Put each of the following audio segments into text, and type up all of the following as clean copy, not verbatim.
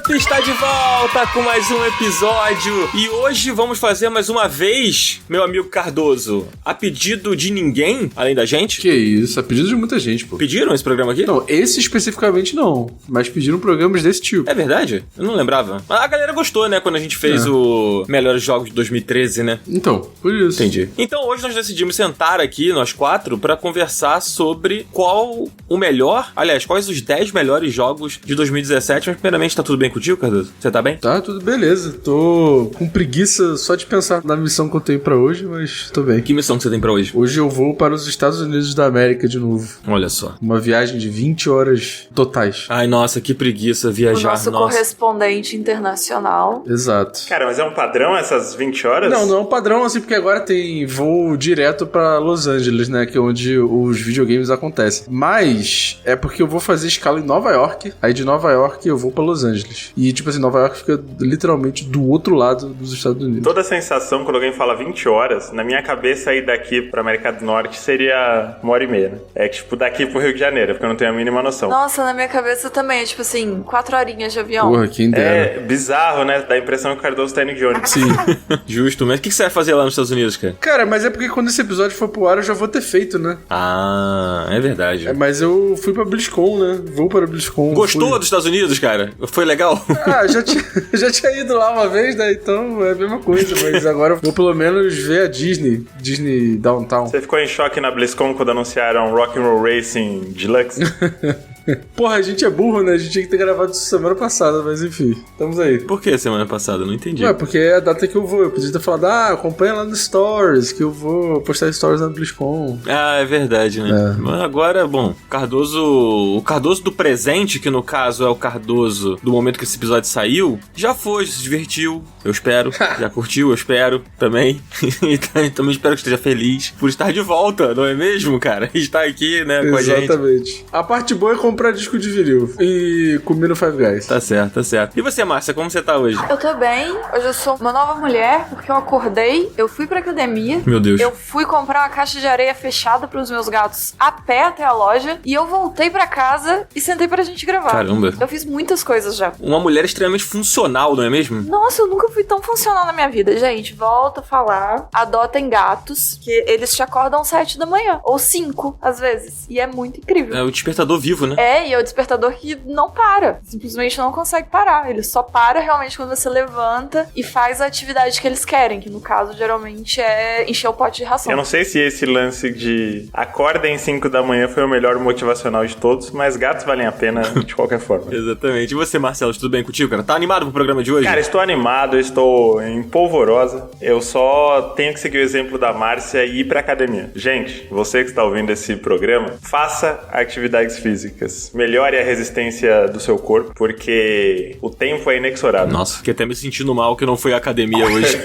Garoto está de volta com mais um episódio. E hoje vamos fazer mais uma vez, meu amigo Cardoso, a pedido de ninguém, além da gente. Que isso, a pedido de muita gente, pô. Pediram esse programa aqui? Não, esse especificamente não, mas pediram programas desse tipo. É verdade? Eu não lembrava. Mas a galera gostou, né, quando a gente fez o Melhores Jogos de 2013, né? Então, por isso. Entendi. Então hoje nós decidimos sentar aqui, nós quatro, pra conversar sobre qual o melhor, aliás, quais os 10 melhores jogos de 2017. Mas primeiramente, tá tudo bem contigo, Cardoso? Você tá bem? Tá, tudo beleza. Tô com preguiça só de pensar na missão que eu tenho pra hoje, mas tô bem. Que missão que você tem pra hoje? Hoje eu vou para os Estados Unidos da América de novo. Olha só. Uma viagem de 20 horas totais. Ai, nossa, que preguiça viajar. O nosso correspondente internacional. Exato. Cara, mas é um padrão essas 20 horas? Não é um padrão assim, porque agora tem voo direto pra Los Angeles, né, que é onde os videogames acontecem. Mas é porque eu vou fazer escala em Nova York, aí de Nova York eu vou pra Los Angeles. E tipo assim, Nova York fica literalmente do outro lado dos Estados Unidos. Toda a sensação quando alguém fala 20 horas, na minha cabeça ir daqui pra América do Norte seria 1h30, né? É tipo daqui pro Rio de Janeiro, porque eu não tenho a mínima noção. Nossa, na minha cabeça também é tipo assim, 4 horinhas de avião. Porra, quem dera. É bizarro, né? Dá a impressão que o Cardoso tá indo de ônibus. Sim. Justo, mas o que você vai fazer lá nos Estados Unidos, cara? Cara, mas é porque quando esse episódio for pro ar eu já vou ter feito, né? Ah, é verdade. Mas eu fui pra BlizzCon, né? Vou para BlizzCon. Gostou dos Estados Unidos, cara? Foi legal? Ah, já tinha ido lá uma vez, né? Então é a mesma coisa. Mas agora eu vou pelo menos ver a Disney Downtown. Você ficou em choque na BlizzCon quando anunciaram Rock'n'Roll Racing Deluxe? Porra, a gente é burro, né? A gente tinha que ter gravado isso semana passada, mas enfim, estamos aí. Por que semana passada? Eu não entendi. Ué, porque é a data que eu vou. Eu podia ter falado, acompanha lá no Stories, que eu vou postar Stories na BlizzCon. Ah, é verdade, né? Mas agora, bom, o Cardoso do presente, que no caso é o Cardoso do momento que esse episódio saiu, já foi, se divertiu, eu espero. Já curtiu, eu espero também. E também espero que esteja feliz por estar de volta, não é mesmo, cara? Estar aqui, né, com a gente. Exatamente. A parte boa é comprar disco de vinil e comer no Five Guys. Tá certo, tá certo. E você, Márcia, como você tá hoje? Eu tô bem, hoje eu sou uma nova mulher, porque eu acordei, eu fui pra academia. Meu Deus. Eu fui comprar uma caixa de areia fechada pros meus gatos a pé até a loja, e eu voltei pra casa e sentei pra gente gravar. Caramba. Eu fiz muitas coisas já. Uma mulher extremamente funcional, não é mesmo? Nossa, eu nunca fui tão funcional na minha vida. Gente, volto a falar, adotem gatos, que eles te acordam às 7 da manhã, ou 5, às vezes. E é muito incrível. É o despertador vivo, né? É, e é o despertador que não para. Simplesmente não consegue parar. Ele só para realmente quando você levanta e faz a atividade que eles querem, que no caso, geralmente, é encher o pote de ração. Eu não sei se esse lance de acordem 5 da manhã foi o melhor motivacional de todos, mas gatos valem a pena de qualquer forma. Exatamente. E você, Marcelo, tudo bem contigo, cara? Tá animado pro programa de hoje? Cara, estou animado, estou em polvorosa. Eu só tenho que seguir o exemplo da Márcia e ir pra academia. Gente, você que está ouvindo esse programa, faça atividades físicas. Melhore a resistência do seu corpo, porque o tempo é inexorável. Nossa, fiquei até me sentindo mal que eu não fui à academia hoje.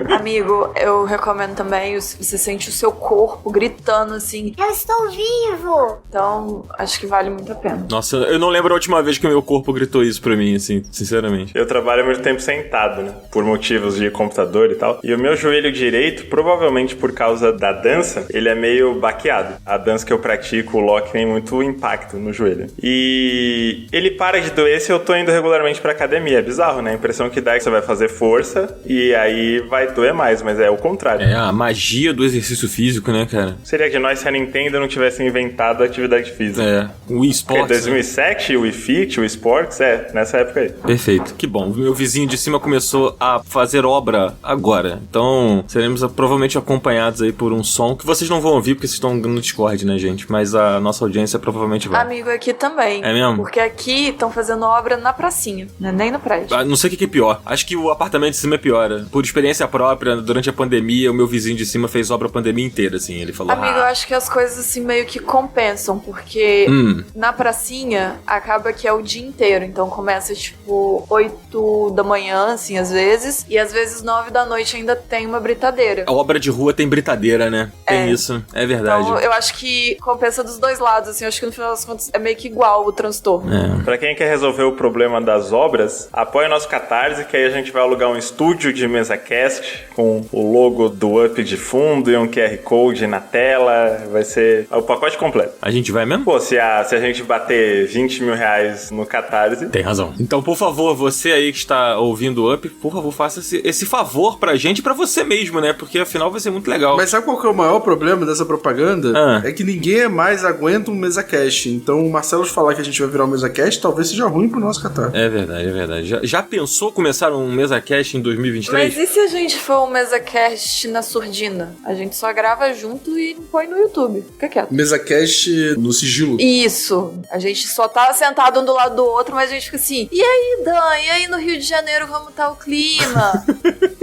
Amigo, eu recomendo também, você sente o seu corpo gritando assim, eu estou vivo! Então, acho que vale muito a pena. Nossa, eu não lembro a última vez que o meu corpo gritou isso pra mim, assim, sinceramente. Eu trabalho muito tempo sentado, né? Por motivos de computador e tal. E o meu joelho direito, provavelmente por causa da dança, ele é meio baqueado. A dança que eu pratico, o lock, tem muito impacto no joelho. E ele para de doer se eu tô indo regularmente pra academia. É bizarro, né? A impressão que dá é que você vai fazer força e aí vai doer mais, mas é o contrário. É a magia do exercício físico, né, cara? Seria de nós se a Nintendo não tivesse inventado a atividade física. É, o Wii Sports. 2007, o Wii Fit, o Wii Sports, nessa época aí. Perfeito. Que bom. Meu vizinho de cima começou a fazer obra agora. Então, seremos provavelmente acompanhados aí por um som que vocês não vão ouvir porque vocês estão no Discord, né, gente? Mas a nossa audiência provavelmente vai. Amigo, aqui também. É mesmo? Porque aqui estão fazendo obra na pracinha, né? Nem no prédio. Não sei o que é pior. Acho que o apartamento de cima é pior. Por experiência própria, durante a pandemia, o meu vizinho de cima fez obra a pandemia inteira, assim. Ele falou... Amigo, eu acho que as coisas, assim, meio que compensam, porque na pracinha acaba que é o dia inteiro. Então começa, tipo, 8 da manhã, assim, às vezes. E às vezes 9 da noite ainda tem uma britadeira. A obra de rua tem britadeira, né? Tem isso. É verdade. Então eu acho que compensa dos dois lados, assim. Eu acho que no final das contas é meio meio que igual o transtorno. Pra quem quer resolver o problema das obras, apoie nosso Catarse, que aí a gente vai alugar um estúdio de MesaCast com o logo do Up de fundo e um QR Code na tela. Vai ser o pacote completo. A gente vai mesmo? Pô, se a gente bater 20 mil reais no Catarse... Tem razão. Então, por favor, você aí que está ouvindo o Up, por favor, faça esse favor pra gente e pra você mesmo, né? Porque afinal vai ser muito legal. Mas sabe qual que é o maior problema dessa propaganda? É que ninguém mais aguenta um MesaCast. Então, o Marcelo falar que a gente vai virar um MesaCast talvez seja ruim pro nosso Catarse. É verdade. Já pensou começar um MesaCast em 2023? Mas e se a gente for um MesaCast na surdina? A gente só grava junto e põe no YouTube. Fica quieto. MesaCast no sigilo. Isso. A gente só tá sentado um do lado do outro, mas a gente fica assim, e aí, Dan? E aí no Rio de Janeiro como tá o clima?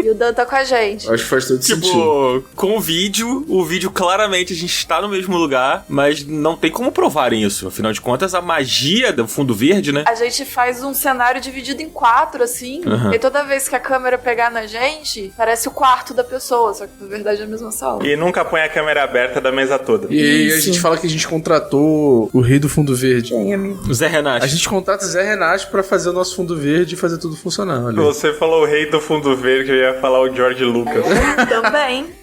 E o Dan tá com a gente. Acho que faz todo sentido. Tipo, com o vídeo claramente a gente está no mesmo lugar, mas não tem como provarem isso. Afinal de contas, a magia do fundo verde, né? A gente faz um cenário dividido em 4, assim, e toda vez que a câmera pegar na gente, parece o quarto da pessoa, só que na verdade é a mesma sala. E nunca põe a câmera aberta da mesa toda. E aí a gente fala que a gente contratou o rei do fundo verde. Quem, amigo? O Zé Renato. A gente contrata o Zé Renato pra fazer o nosso fundo verde e fazer tudo funcionar. Olha. Você falou o rei do fundo verde, eu ia falar o George Lucas.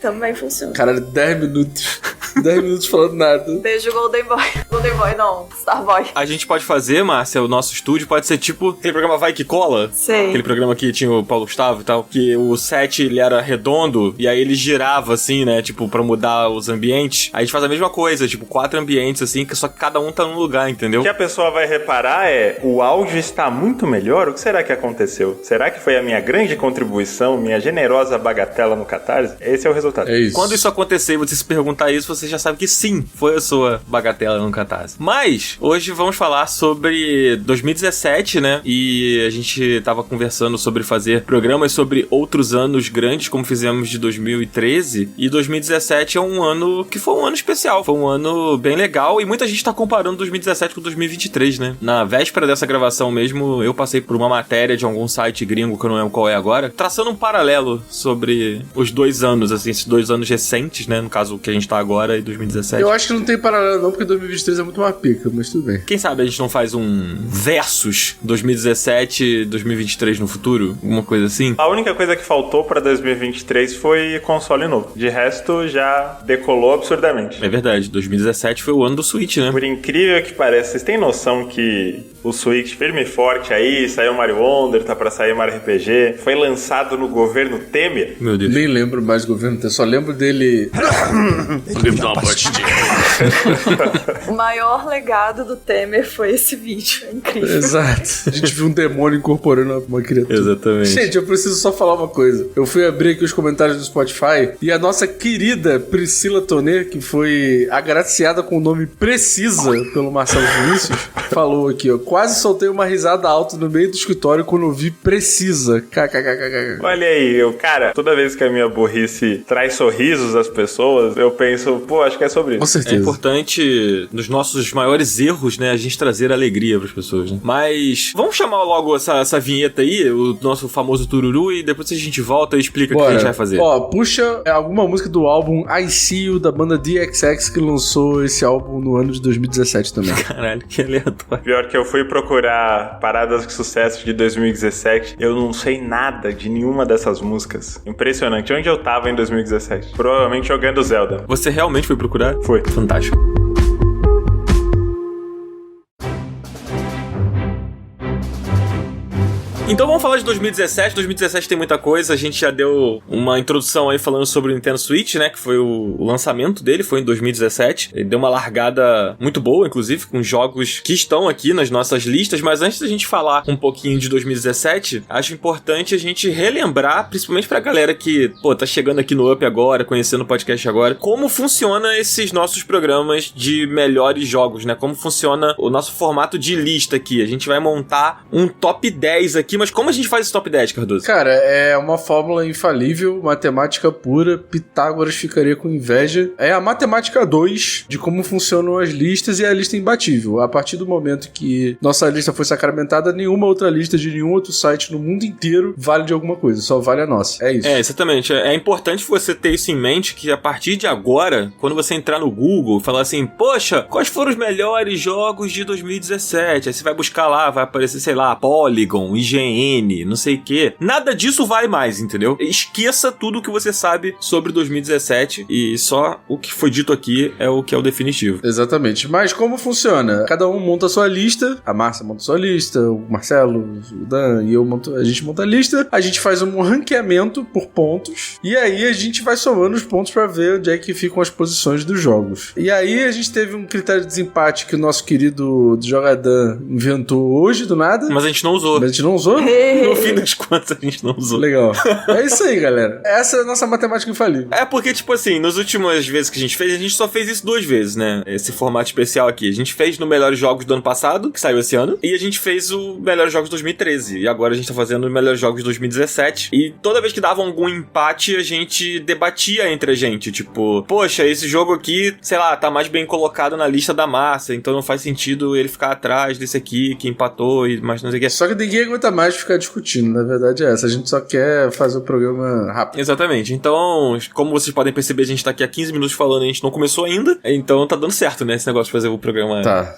Também funciona. Cara, 10 minutos. 10 minutos falando nada. Beijo, Golden Boy. Golden Boy não, Starboy. A gente pode fazer, Márcia, o nosso estúdio pode ser tipo aquele programa Vai Que Cola. Sei. Aquele programa que tinha o Paulo Gustavo e tal, que o set ele era redondo e aí ele girava assim, né, tipo, pra mudar os ambientes. Aí a gente faz a mesma coisa, tipo, 4 ambientes assim, que só que cada um tá num lugar, entendeu? O que a pessoa vai reparar é, o áudio está muito melhor? O que será que aconteceu? Será que foi a minha grande contribuição, minha generosa bagatela no Catarse? Esse é o resultado. É isso. Quando isso acontecer e você se perguntar isso, você já sabe que sim, foi a sua bagatela no Catarse. Mas, hoje vamos falar sobre 2017, né? E a gente tava conversando sobre fazer programas sobre outros anos grandes, como fizemos de 2013. E 2017 é um ano que foi um ano especial. Foi um ano bem legal e muita gente tá comparando 2017 com 2023, né? Na véspera dessa gravação mesmo, eu passei por uma matéria de algum site gringo, que eu não lembro qual é agora, traçando um paralelo sobre os 2 anos, assim, esses 2 anos recentes, né? No caso, que a gente tá agora e 2017. Eu acho que não tem paralelo não, porque 2023 é muito uma pica, mas tudo bem. Quem sabe a gente não faz um versus 2017 2023 no futuro? Alguma coisa assim? A única coisa que faltou pra 2023 foi console novo. De resto, já decolou absurdamente. É verdade, 2017 foi o ano do Switch, né? Por incrível que pareça, vocês têm noção que o Switch firme e forte aí, saiu Mario Wonder, tá pra sair Mario RPG, foi lançado no governo Temer? Meu Deus. Nem lembro mais do governo, eu só lembro dele... O maior legado do Temer foi esse vídeo, é incrível. Exato. A gente viu um demônio incorporando uma criatura. Exatamente. Gente, eu preciso só falar uma coisa. Eu fui abrir aqui os comentários do Spotify e a nossa querida Priscila Tonê, que foi agraciada com o nome Precisa pelo Marcelo Vinícius, falou aqui, ó, quase soltei uma risada alta no meio do escritório quando eu vi Precisa. KKKKK. Olha aí, cara, toda vez que a minha burrice traz sorrisos às pessoas, eu penso, pô, acho que é sobre Com isso. certeza. É importante, nos nossos maiores erros, né, a gente trazer alegria pras pessoas, né? Mas vamos chamar logo essa vinheta aí, o nosso famoso tururu, e depois a gente volta e explica o que a gente vai fazer. Ó, puxa alguma música do álbum I See You, da banda DXX, que lançou esse álbum no ano de 2017 também. Caralho, que aleatório. Pior que eu fui procurar paradas de sucesso de 2017, eu não sei nada de nenhuma dessas músicas. Impressionante. Onde eu tava em 2017? Provavelmente jogando Zelda. Você realmente foi procurar? Foi. Fantástico. Então vamos falar de 2017. 2017 tem muita coisa. A gente já deu uma introdução aí falando sobre o Nintendo Switch, né? Que foi o lançamento dele, foi em 2017. Ele deu uma largada muito boa, inclusive, com jogos que estão aqui nas nossas listas. Mas antes da gente falar um pouquinho de 2017, acho importante a gente relembrar, principalmente pra galera que, pô, tá chegando aqui no Up agora, conhecendo o podcast agora, como funciona esses nossos programas de melhores jogos, né? Como funciona o nosso formato de lista aqui. A gente vai montar um top 10 aqui mas como a gente faz esse top 10, Cardoso? Cara, é uma fórmula infalível, matemática pura, Pitágoras ficaria com inveja. É a matemática 2 de como funcionam as listas e a lista imbatível. A partir do momento que nossa lista foi sacramentada, nenhuma outra lista de nenhum outro site no mundo inteiro vale de alguma coisa, só vale a nossa. É isso. É, exatamente. É importante você ter isso em mente, que a partir de agora, quando você entrar no Google, falar assim, poxa, quais foram os melhores jogos de 2017? Aí você vai buscar lá, vai aparecer, sei lá, Polygon, IGN, não sei o quê. Nada disso vale mais, entendeu? Esqueça tudo que você sabe sobre 2017 e só o que foi dito aqui é o que é o definitivo. Exatamente. Mas como funciona? Cada um monta a sua lista, a Márcia monta a sua lista, o Marcelo, o Dan e a gente monta a lista, a gente faz um ranqueamento por pontos e aí a gente vai somando os pontos pra ver onde é que ficam as posições dos jogos. E aí a gente teve um critério de desempate que o nosso querido Jogadan inventou hoje, do nada. Mas a gente não usou. Mas a gente não usou? No fim das contas, a gente não usou. Legal. É isso aí, galera. Essa é a nossa matemática infalível. É porque, tipo assim, nas últimas vezes que a gente só fez isso 2 vezes, né? Esse formato especial aqui. A gente fez no Melhores Jogos do ano passado, que saiu esse ano, e a gente fez o Melhores Jogos de 2013. E agora a gente tá fazendo o Melhores Jogos de 2017. E toda vez que dava algum empate, a gente debatia entre a gente. Tipo, poxa, esse jogo aqui, sei lá, tá mais bem colocado na lista da massa, então não faz sentido ele ficar atrás desse aqui que empatou e mais não sei o que. Só que ninguém aguenta mais ficar discutindo, na verdade é essa. A gente só quer fazer o programa rápido. Exatamente. Então, como vocês podem perceber, a gente tá aqui há 15 minutos falando e a gente não começou ainda. Então tá dando certo, né? Esse negócio de fazer o programa. Tá.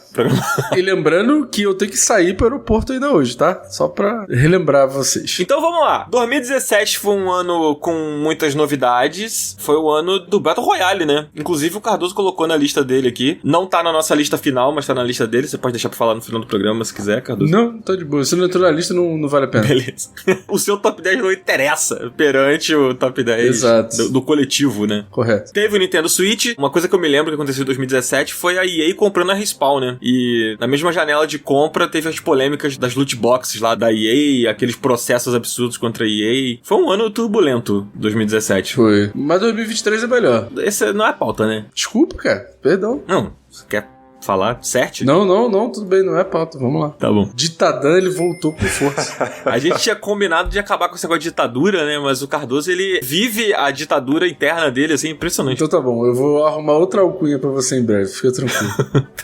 E lembrando que eu tenho que sair pro aeroporto ainda hoje, tá? Só pra relembrar vocês. Então vamos lá. 2017 foi um ano com muitas novidades. Foi o ano do Battle Royale, né? Inclusive o Cardoso colocou na lista dele aqui. Não tá na nossa lista final, mas tá na lista dele. Você pode deixar pra falar no final do programa se quiser, Cardoso. Não, tá de boa. Se não entrou na lista, não vale a pena. Beleza. O seu top 10 não interessa perante o top 10 Exato. Do coletivo, né? Correto. Teve o Nintendo Switch. Uma coisa que eu me lembro que aconteceu em 2017 foi a EA comprando a Respawn, né? E na mesma janela de compra teve as polêmicas das loot boxes lá da EA, aqueles processos absurdos contra a EA. Foi um ano turbulento, 2017. Foi. Mas 2023 é melhor. Esse não é a pauta, né? Desculpa, cara. Perdão. Não, você quer falar certo? Não, tudo bem, não é pauta, vamos lá. Tá bom. Ditadan, ele voltou com força. A gente tinha combinado de acabar com esse negócio de ditadura, né? Mas o Cardoso, ele vive a ditadura interna dele, assim, impressionante. Então tá bom, eu vou arrumar outra alcunha pra você em breve, fica tranquilo.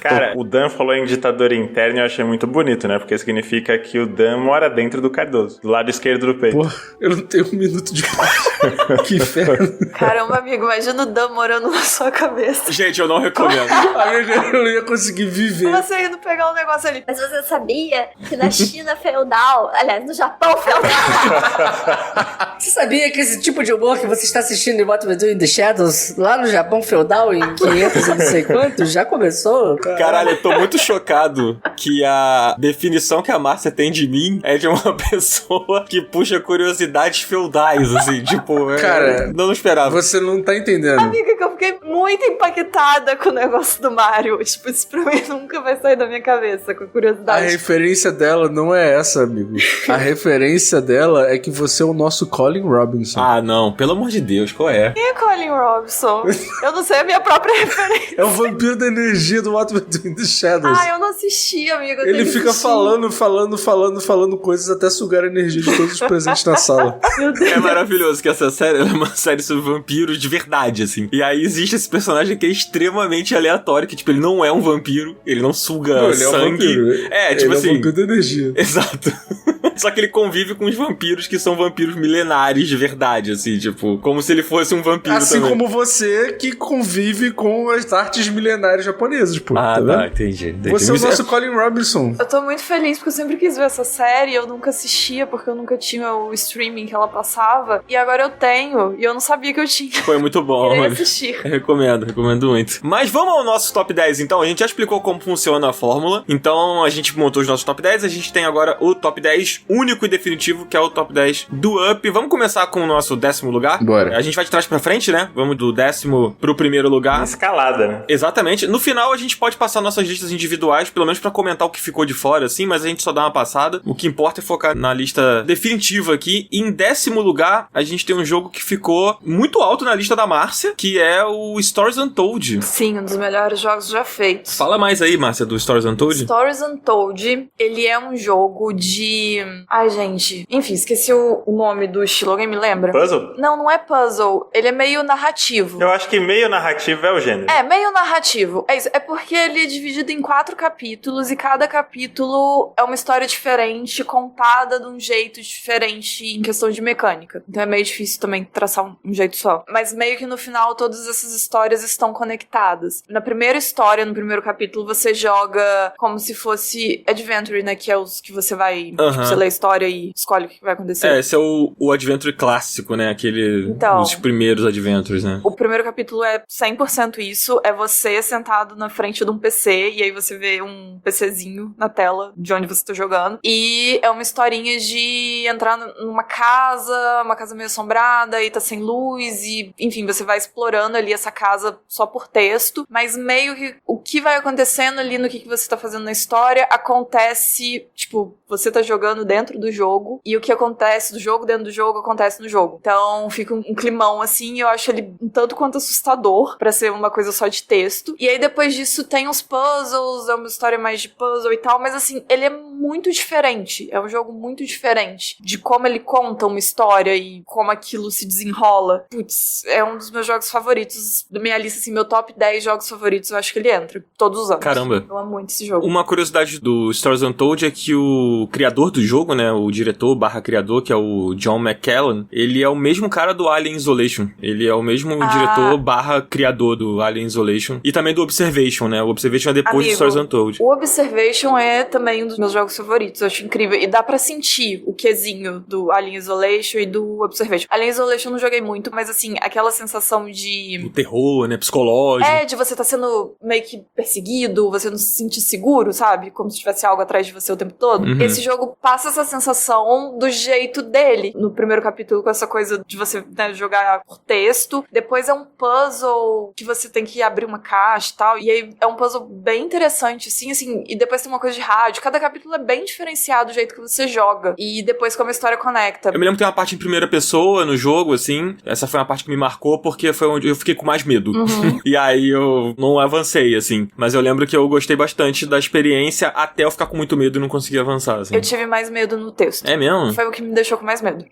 Cara, o Dan falou em ditadura interna e eu achei muito bonito, né? Porque significa que o Dan mora dentro do Cardoso, do lado esquerdo do peito. Porra, eu não tenho um minuto de paz. Que inferno. Caramba, amigo, imagina o Dan morando na sua cabeça. Gente, eu não recomendo. Eu não ia conseguir viver. Você indo pegar um negócio ali. Mas você sabia que na China feudal, aliás, no Japão feudal... Você sabia que esse tipo de humor que você está assistindo em What We Do in the Shadows, lá no Japão feudal, em 500 e não sei quantos, já começou? Caralho, eu tô muito chocado que a definição que a Márcia tem de mim é de uma pessoa que puxa curiosidades feudais, assim, tipo... Cara, não esperava. Você não tá entendendo. Amiga, que eu fiquei muito impactada com o negócio do Mario. Tipo, isso pra mim nunca vai sair da minha cabeça, com A curiosidade. referência dela não é essa, amigo. A referência dela é que você é o nosso Colin Robinson. Ah, não. Pelo amor de Deus, qual é? Quem é Colin Robinson? Eu não sei a minha própria referência. É o vampiro da energia do What We Do in the Shadows. Ah, eu não assisti, amigo. Ele fica falando coisas até sugar a energia de todos os presentes na sala. Meu Deus. É maravilhoso que essa série é uma série sobre vampiros de verdade, assim. E aí existe esse personagem que é extremamente aleatório, que, tipo, ele não é um vampiro, ele não suga Não, ele sangue. é um vampiro. Tipo ele assim. é um vampiro da energia. Exato. Só que ele convive com os vampiros que são vampiros milenares de verdade, assim, tipo, como se ele fosse um vampiro Assim também. como você que convive com as artes milenares japonesas, pô. Ah, tá vendo? entendi. Você é o nosso Colin Robinson. Eu tô muito feliz porque eu sempre quis ver essa série, eu nunca assistia porque eu nunca tinha o streaming que ela passava, e agora eu tenho, e eu não sabia que eu tinha. Foi muito bom, Queria mano. assistir. Recomendo muito. Mas vamos ao nosso top 10, então. A gente já explicou como funciona a fórmula, então a gente montou os nossos top 10, a gente tem agora o top 10 único e definitivo, que é o top 10 do Up. Vamos começar com o nosso 10º lugar? Bora. A gente vai de trás pra frente, né? Vamos do 10º pro primeiro lugar. Escalada, né? Exatamente. No final, a gente pode passar nossas listas individuais, pelo menos pra comentar o que ficou de fora, assim, mas a gente só dá uma passada. O que importa é focar na lista definitiva aqui. E em 10º lugar, a gente tem um jogo que ficou muito alto na lista da Márcia, que é o Stories Untold. Sim, um dos melhores jogos já feitos. Fala mais aí, Márcia, do Stories Untold. Stories Untold, ele é um jogo de de... Ai, gente. Enfim, esqueci o nome do estilo. Alguém me lembra? Puzzle? Não é puzzle. Ele é meio narrativo. Eu acho que meio narrativo é o gênero. É, meio narrativo. É isso. É porque ele é dividido em 4 capítulos e cada capítulo é uma história diferente, contada de um jeito diferente em questão de mecânica. Então é meio difícil também traçar um jeito só. Mas meio que no final todas essas histórias estão conectadas. Na primeira história, no primeiro capítulo, você joga como se fosse Adventure, né? Que é os que você vai... Tipo, você lê a história e escolhe o que vai acontecer. Esse é o Adventure clássico, né? Então, os primeiros Adventures, né? O primeiro capítulo é 100% isso. É você sentado na frente de um PC e aí você vê um PCzinho na tela de onde você tá jogando. E é uma historinha de entrar numa casa, uma casa meio assombrada e tá sem luz e, enfim, você vai explorando ali essa casa só por texto, mas meio que o que vai acontecendo ali no que você tá fazendo na história acontece, tipo, você tá jogando dentro do jogo e o que acontece do jogo dentro do jogo acontece no jogo. Então fica um climão assim, e eu acho ele um tanto quanto assustador pra ser uma coisa só de texto. E aí depois disso tem uns puzzles, é uma história mais de puzzle e tal, mas assim, ele é muito diferente. É um jogo muito diferente de como ele conta uma história e como aquilo se desenrola. Putz, é um dos meus jogos favoritos da minha lista, assim, meu top 10 jogos favoritos, eu acho que ele entra todos os anos. Caramba. Eu amo muito esse jogo. Uma curiosidade do Stories Untold é que o criador do jogo, né, o diretor / criador, que é o John McClellan, ele é o mesmo cara do Alien Isolation. Ele é o mesmo diretor / criador do Alien Isolation e também do Observation, né? O Observation é depois do Stories Untold. O Observation é também um dos meus jogos favoritos, eu acho incrível. E dá pra sentir o quezinho do Alien Isolation e do Observation. Alien Isolation eu não joguei muito, mas assim, aquela sensação de... O terror, né? Psicológico. É, de você tá sendo meio que perseguido, você não se sentir seguro, sabe? Como se tivesse algo atrás de você o tempo todo. Uhum. Esse jogo passa essa sensação do jeito dele. No primeiro capítulo, com essa coisa de você, né, jogar por texto. Depois é um puzzle que você tem que abrir uma caixa e tal. E aí é um puzzle bem interessante, assim. E depois tem uma coisa de rádio. Cada capítulo é bem diferenciado do jeito que você joga. E depois como a história conecta. Eu me lembro que tem uma parte em primeira pessoa no jogo, assim. Essa foi uma parte que me marcou porque foi onde eu fiquei com mais medo. Uhum. E aí eu não avancei, assim. Mas eu lembro que eu gostei bastante da experiência até eu ficar com muito medo e não conseguir avançar, assim. Eu tive mais medo no texto. É mesmo? Foi o que me deixou com mais medo.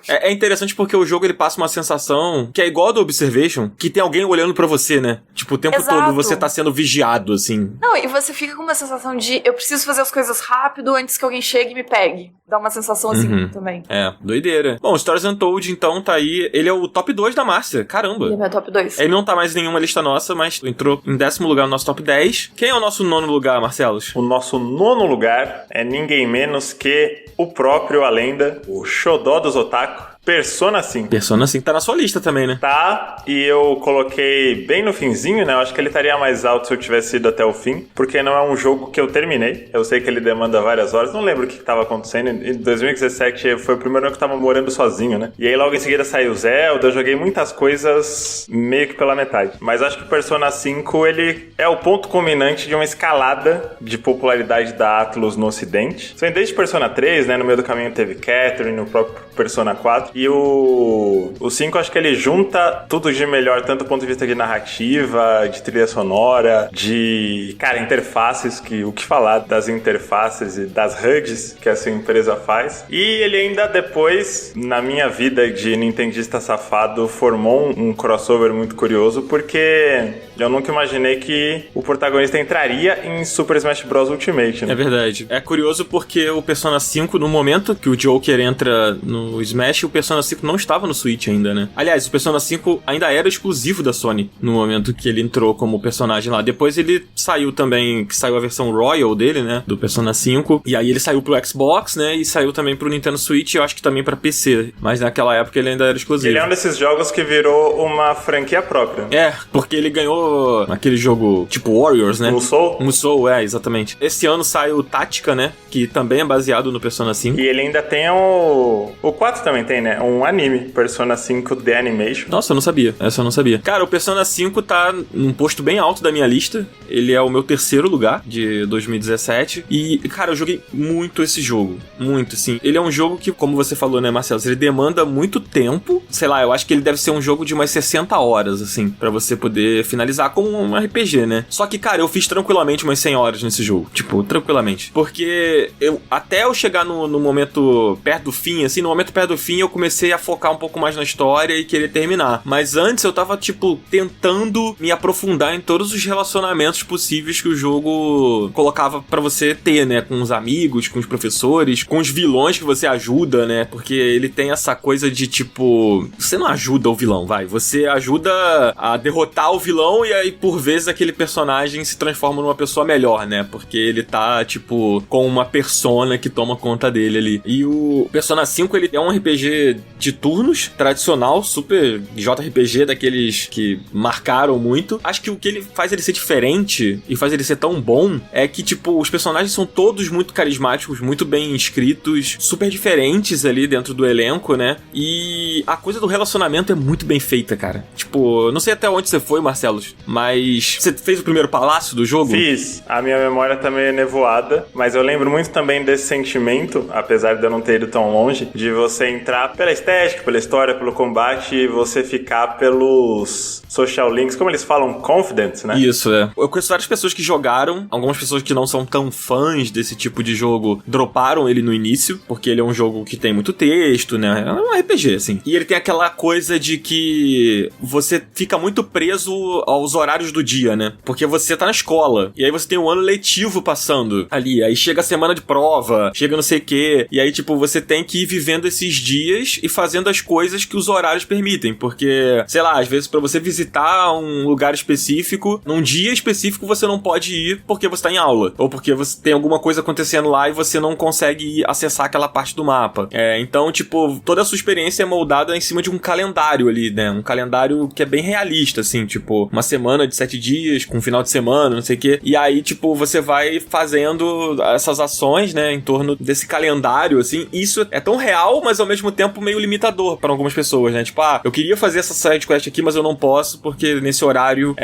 É interessante porque o jogo ele passa uma sensação que é igual a do Observation, que tem alguém olhando pra você, né? Tipo, o tempo todo você tá sendo vigiado, assim. Não, e você fica com uma sensação de eu preciso fazer as coisas rápido antes que alguém chegue e me pegue. Dá uma sensação assim também. É, doideira. Bom, Stories Untold, então, tá aí. Ele é o top 2 da Master. Caramba. Ele é meu top 2. Ele não tá mais em nenhuma lista nossa, mas entrou em 10º lugar no nosso top 10. Quem é o nosso 9º lugar, Marcelos? O nosso 9º lugar é ninguém menos que o próprio, a lenda, o xodó dos otaku, Persona 5. Persona 5 tá na sua lista também, né? Tá, e eu coloquei bem no finzinho, né? Eu acho que ele estaria mais alto se eu tivesse ido até o fim, porque não é um jogo que eu terminei. Eu sei que ele demanda várias horas, não lembro o que tava acontecendo. Em 2017 foi o primeiro ano que eu tava morando sozinho, né? E aí logo em seguida saiu Zelda, eu joguei muitas coisas meio que pela metade. Mas acho que o Persona 5, ele é o ponto culminante de uma escalada de popularidade da Atlus no ocidente. Então, desde Persona 3, né? No meio do caminho teve Catherine, o próprio Persona 4. E o 5, acho que ele junta tudo de melhor, tanto do ponto de vista de narrativa, de trilha sonora, de, cara, interfaces, o que falar das interfaces e das HUDs que essa empresa faz. E ele ainda depois, na minha vida de nintendista safado, formou um crossover muito curioso, porque eu nunca imaginei que o protagonista entraria em Super Smash Bros. Ultimate, né? É verdade. É curioso porque o Persona 5, no momento que o Joker entra no Smash, o Persona 5 não estava no Switch ainda, né? Aliás, o Persona 5 ainda era exclusivo da Sony no momento que ele entrou como personagem lá. Depois ele saiu também, que saiu a versão Royal dele, né? Do Persona 5. E aí ele saiu pro Xbox, né? E saiu também pro Nintendo Switch, eu acho que também pra PC. Mas naquela época ele ainda era exclusivo. Ele é um desses jogos que virou uma franquia própria. É, porque ele ganhou aquele jogo tipo Warriors, né? Musou? Musou, exatamente. Esse ano saiu Tática, né? Que também é baseado no Persona 5. E ele ainda tem o 4 também tem, né? né? Um anime, Persona 5 The Animation. Nossa, eu não sabia. Essa eu não sabia. Cara, o Persona 5 tá num posto bem alto da minha lista. Ele é o meu terceiro lugar de 2017. E, cara, eu joguei muito esse jogo. Muito, assim. Ele é um jogo que, como você falou, né, Marcelo? Ele demanda muito tempo. Sei lá, eu acho que ele deve ser um jogo de umas 60 horas, assim, pra você poder finalizar como um RPG, né? Só que, cara, eu fiz tranquilamente umas 100 horas nesse jogo. Tipo, tranquilamente. Porque até eu chegar no momento perto do fim, assim, no momento perto do fim, eu comecei a focar um pouco mais na história e querer terminar. Mas antes eu tava, tipo, tentando me aprofundar em todos os relacionamentos possíveis que o jogo colocava pra você ter, né? Com os amigos, com os professores, com os vilões que você ajuda, né? Porque ele tem essa coisa de, tipo, você não ajuda o vilão, vai. Você ajuda a derrotar o vilão e aí, por vezes, aquele personagem se transforma numa pessoa melhor, né? Porque ele tá, tipo, com uma persona que toma conta dele ali. E o Persona 5, ele é um RPG de turnos, tradicional, super JRPG, daqueles que marcaram muito. Acho que o que ele faz ele ser diferente e faz ele ser tão bom é que, tipo, os personagens são todos muito carismáticos, muito bem escritos, super diferentes ali dentro do elenco, né? E a coisa do relacionamento é muito bem feita, cara. Tipo, não sei até onde você foi, Marcelo, mas você fez o primeiro palácio do jogo? Fiz. A minha memória tá meio nevoada, mas eu lembro muito também desse sentimento, apesar de eu não ter ido tão longe, de você entrar pela estética, pela história, pelo combate e você ficar pelos social links, como eles falam, confident, né? Isso, é. Eu conheço várias pessoas que jogaram, algumas pessoas que não são tão fãs desse tipo de jogo droparam ele no início, porque ele é um jogo que tem muito texto, né? É um RPG, assim. E ele tem aquela coisa de que você fica muito preso aos horários do dia, né? Porque você tá na escola, e aí você tem um ano letivo passando ali, aí chega a semana de prova, chega não sei o quê, e aí, tipo, você tem que ir vivendo esses dias e fazendo as coisas que os horários permitem, porque, sei lá, às vezes pra você visitar um lugar específico, num dia específico você não pode ir porque você tá em aula, ou porque você tem alguma coisa acontecendo lá e você não consegue acessar aquela parte do mapa. Então, tipo, toda a sua experiência é moldada em cima de um calendário ali, né? Um calendário que é bem realista, assim, tipo, uma semana de 7 dias, com um final de semana, não sei o quê. E aí, tipo, você vai fazendo essas ações, né, em torno desse calendário, assim. Isso é tão real, mas ao mesmo tempo meio limitador para algumas pessoas, né? Tipo, eu queria fazer essa side quest aqui, mas eu não posso porque nesse horário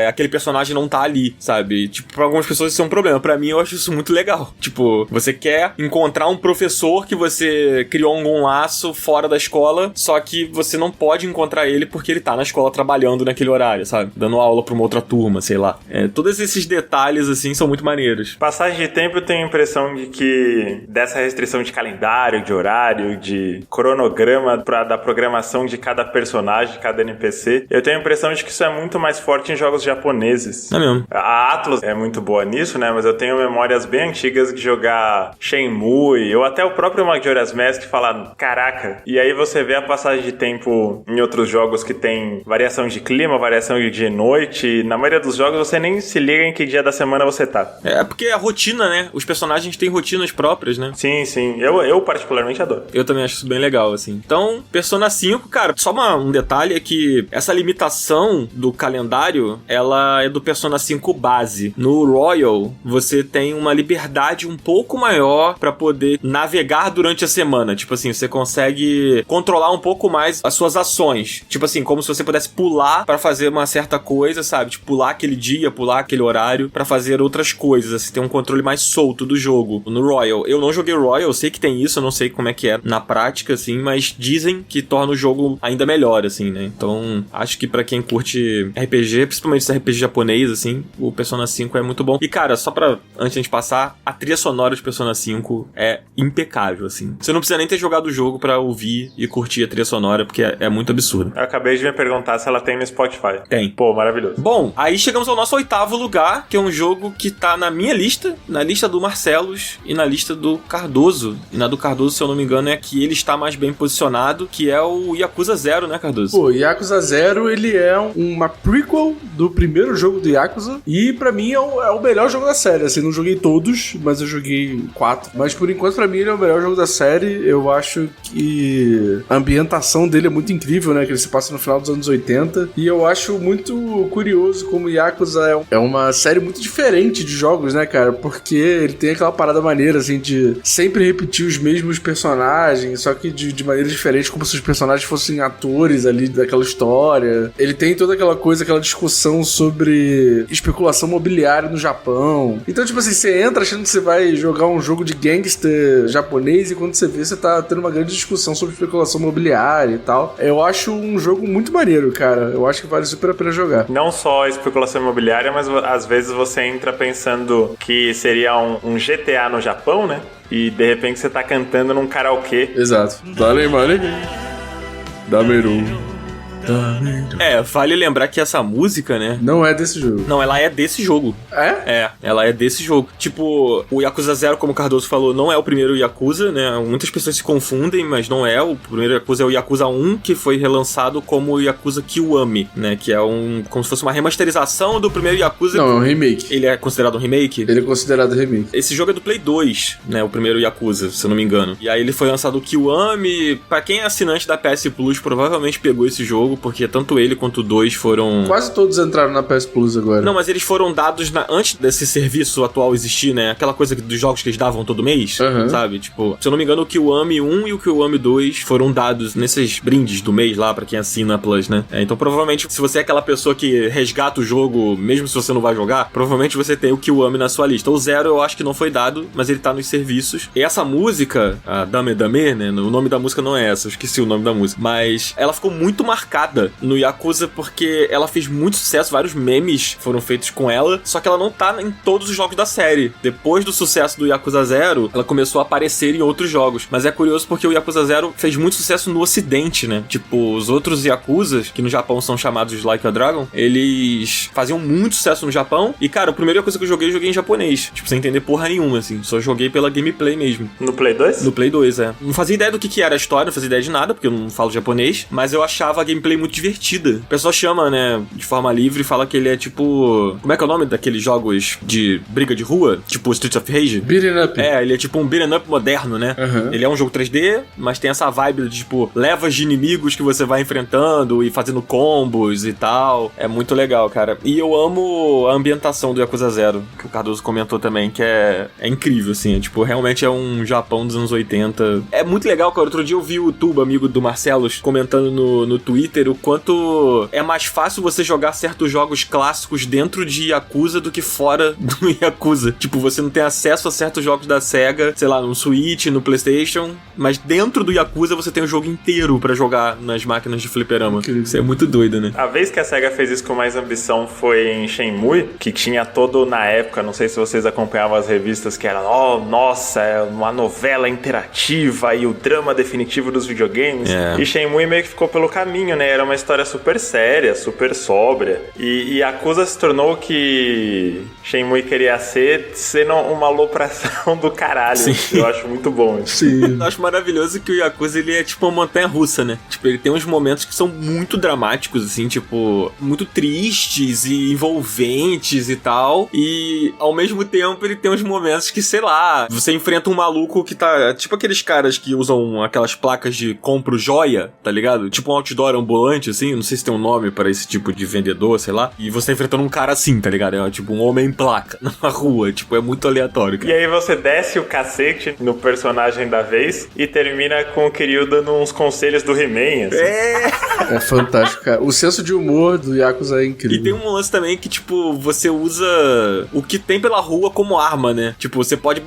aquele personagem não tá ali, sabe? Tipo, pra algumas pessoas isso é um problema. Pra mim, eu acho isso muito legal. Tipo, você quer encontrar um professor que você criou algum laço fora da escola, só que você não pode encontrar ele porque ele tá na escola trabalhando naquele horário, sabe? Dando aula pra uma outra turma, sei lá. Todos esses detalhes, assim, são muito maneiros. Passagem de tempo, eu tenho a impressão de que dessa restrição de calendário, de horário, de cronograma da programação de cada personagem, de cada NPC, eu tenho a impressão de que isso é muito mais forte em jogos japoneses. É mesmo. A Atlus é muito boa nisso, né? Mas eu tenho memórias bem antigas de jogar Shenmue, ou até o próprio Majora's Mask falar, caraca. E aí você vê a passagem de tempo em outros jogos que tem variação de clima, variação de dia e noite. E na maioria dos jogos você nem se liga em que dia da semana você tá. É porque a rotina, né? Os personagens têm rotinas próprias, né? Sim, sim. Eu particularmente adoro. Eu também acho isso bem legal, assim. Então, Persona 5, cara, só um detalhe é que essa limitação do calendário, ela é do Persona 5 base. No Royal, você tem uma liberdade um pouco maior pra poder navegar durante a semana. Tipo assim, você consegue controlar um pouco mais as suas ações. Tipo assim, como se você pudesse pular pra fazer uma certa coisa, sabe? Tipo, pular aquele dia, pular aquele horário pra fazer outras coisas, assim, tem um controle mais solto do jogo. No Royal, eu não joguei Royal, eu sei que tem isso, eu não sei como é que é na prática, assim, mas dizem que torna o jogo ainda melhor, assim, né? Então, acho que pra quem curte RPG, principalmente esse RPG japonês, assim, o Persona 5 é muito bom. E, cara, só pra, antes de a gente passar, a trilha sonora de Persona 5 é impecável, assim. Você não precisa nem ter jogado o jogo pra ouvir e curtir a trilha sonora, porque é muito absurdo. Eu acabei de me perguntar se ela tem no Spotify. Tem. Pô, maravilhoso. Bom, aí chegamos ao nosso 8º lugar, que é um jogo que tá na minha lista, na lista do Marcelos e na lista do Cardoso. E na do Cardoso, se eu não me engano, é que ele está mais bem posicionado, que é o Yakuza 0, né, Cardoso? Pô, Yakuza 0, ele é uma prequel do primeiro jogo do Yakuza, e pra mim é o melhor jogo da série. Assim, não joguei todos, mas eu joguei 4. Mas por enquanto, pra mim, ele é o melhor jogo da série. Eu acho que a ambientação dele é muito incrível, né, que ele se passa no final dos anos 80, e eu acho muito curioso como Yakuza é uma série muito diferente de jogos, né, cara, porque ele tem aquela parada maneira, assim, de sempre repetir os mesmos personagens, só que de de maneira diferente, como se os personagens fossem atores ali daquela história. Ele tem toda aquela coisa, aquela discussão sobre especulação imobiliária no Japão. Então, tipo assim, você entra achando que você vai jogar um jogo de gangster japonês e quando você vê, você tá tendo uma grande discussão sobre especulação imobiliária e tal. Eu acho um jogo muito maneiro, cara. Eu acho que vale super a pena jogar. Não só especulação imobiliária, mas às vezes você entra pensando que seria um GTA no Japão, né? E de repente você tá cantando num karaokê. Exato. Dale, mano. Dameru. Vale lembrar que essa música, né? Não é desse jogo. Não, ela é desse jogo. É? Ela é desse jogo. Tipo, o Yakuza 0, como o Cardoso falou, não é o primeiro Yakuza, né? Muitas pessoas se confundem, mas não é. O primeiro Yakuza é o Yakuza 1, que foi relançado como o Yakuza Kiwami, né? Que é como se fosse uma remasterização do primeiro Yakuza. Não, é um remake. Ele é considerado um remake? Ele é considerado remake. Esse jogo é do Play 2, né? O primeiro Yakuza, se eu não me engano. E aí ele foi lançado o Kiwami. Pra quem é assinante da PS Plus, provavelmente pegou esse jogo, porque tanto ele quanto o 2 foram... Quase todos entraram na PS Plus agora. Não, mas eles foram dados antes desse serviço atual existir, né? Aquela coisa dos jogos que eles davam todo mês, sabe? Tipo, se eu não me engano, o Kiwami 1 e o Kiwami 2 foram dados nesses brindes do mês lá, pra quem assina a Plus, né? Então, provavelmente, se você é aquela pessoa que resgata o jogo, mesmo se você não vai jogar, provavelmente você tem o Kiwami na sua lista. O 0 eu acho que não foi dado, mas ele tá nos serviços. E essa música, a Dame Dame, né? O nome da música não é essa, eu esqueci o nome da música. Mas ela ficou muito marcada no Yakuza porque ela fez muito sucesso, vários memes foram feitos com ela, só que ela não tá em todos os jogos da série. Depois do sucesso do Yakuza 0, ela começou a aparecer em outros jogos. Mas é curioso porque o Yakuza 0 fez muito sucesso no ocidente, né? Tipo, os outros Yakuzas, que no Japão são chamados Like a Dragon, eles faziam muito sucesso no Japão. E, cara, a primeira coisa que eu joguei em japonês. Tipo, sem entender porra nenhuma, assim. Só joguei pela gameplay mesmo. No Play 2? No Play 2, é. Não fazia ideia do que era a história, não fazia ideia de nada, porque eu não falo japonês. Mas eu achava a gameplay muito divertida. O pessoal chama, né, de forma livre e fala que ele é tipo... Como é que é o nome daqueles jogos de briga de rua? Tipo Streets of Rage? Beat'em up. Ele é tipo um beat'em up moderno, né? Ele é um jogo 3D, mas tem essa vibe de, tipo, levas de inimigos que você vai enfrentando e fazendo combos e tal. É muito legal, cara. E eu amo a ambientação do Yakuza 0, que o Cardoso comentou também, que é incrível, assim. É, tipo, realmente é um Japão dos anos 80. É muito legal, cara. Outro dia eu vi o Tuba, amigo do Marcelos, comentando no Twitter o quanto é mais fácil você jogar certos jogos clássicos dentro de Yakuza do que fora do Yakuza. Tipo, você não tem acesso a certos jogos da SEGA, sei lá, no Switch, no PlayStation, mas dentro do Yakuza você tem o jogo inteiro pra jogar nas máquinas de fliperama. Isso é muito doido, né? A vez que a SEGA fez isso com mais ambição foi em Shenmue, que tinha todo, na época, não sei se vocês acompanhavam as revistas, que era, nossa, é uma novela interativa e o drama definitivo dos videogames. E Shenmue meio que ficou pelo caminho, né? Era uma história super séria, super sóbria. E Yakuza se tornou o que Shenmue queria ser, sendo uma alopração do caralho. Sim. Eu acho muito bom isso. Sim. Eu acho maravilhoso que o Yakuza, ele é tipo uma montanha-russa, né? Tipo, ele tem uns momentos que são muito dramáticos, assim, tipo, muito tristes e envolventes e tal. E, ao mesmo tempo, ele tem uns momentos que, sei lá, você enfrenta um maluco que tá... Tipo aqueles caras que usam aquelas placas de compro joia, tá ligado? Tipo um outdoor ambulante, assim. Não sei se tem um nome para esse tipo de vendedor, sei lá. E você tá enfrentando um cara assim, tá ligado? É tipo um homem em placa na rua. Tipo, é muito aleatório, cara. E aí você desce o cacete no personagem da vez e termina com o Kiryu dando uns conselhos do He-Man, assim. É fantástico, cara. O senso de humor do Yakuza é incrível. E tem um lance também que, tipo, você usa o que tem pela rua como arma, né? Tipo, você pode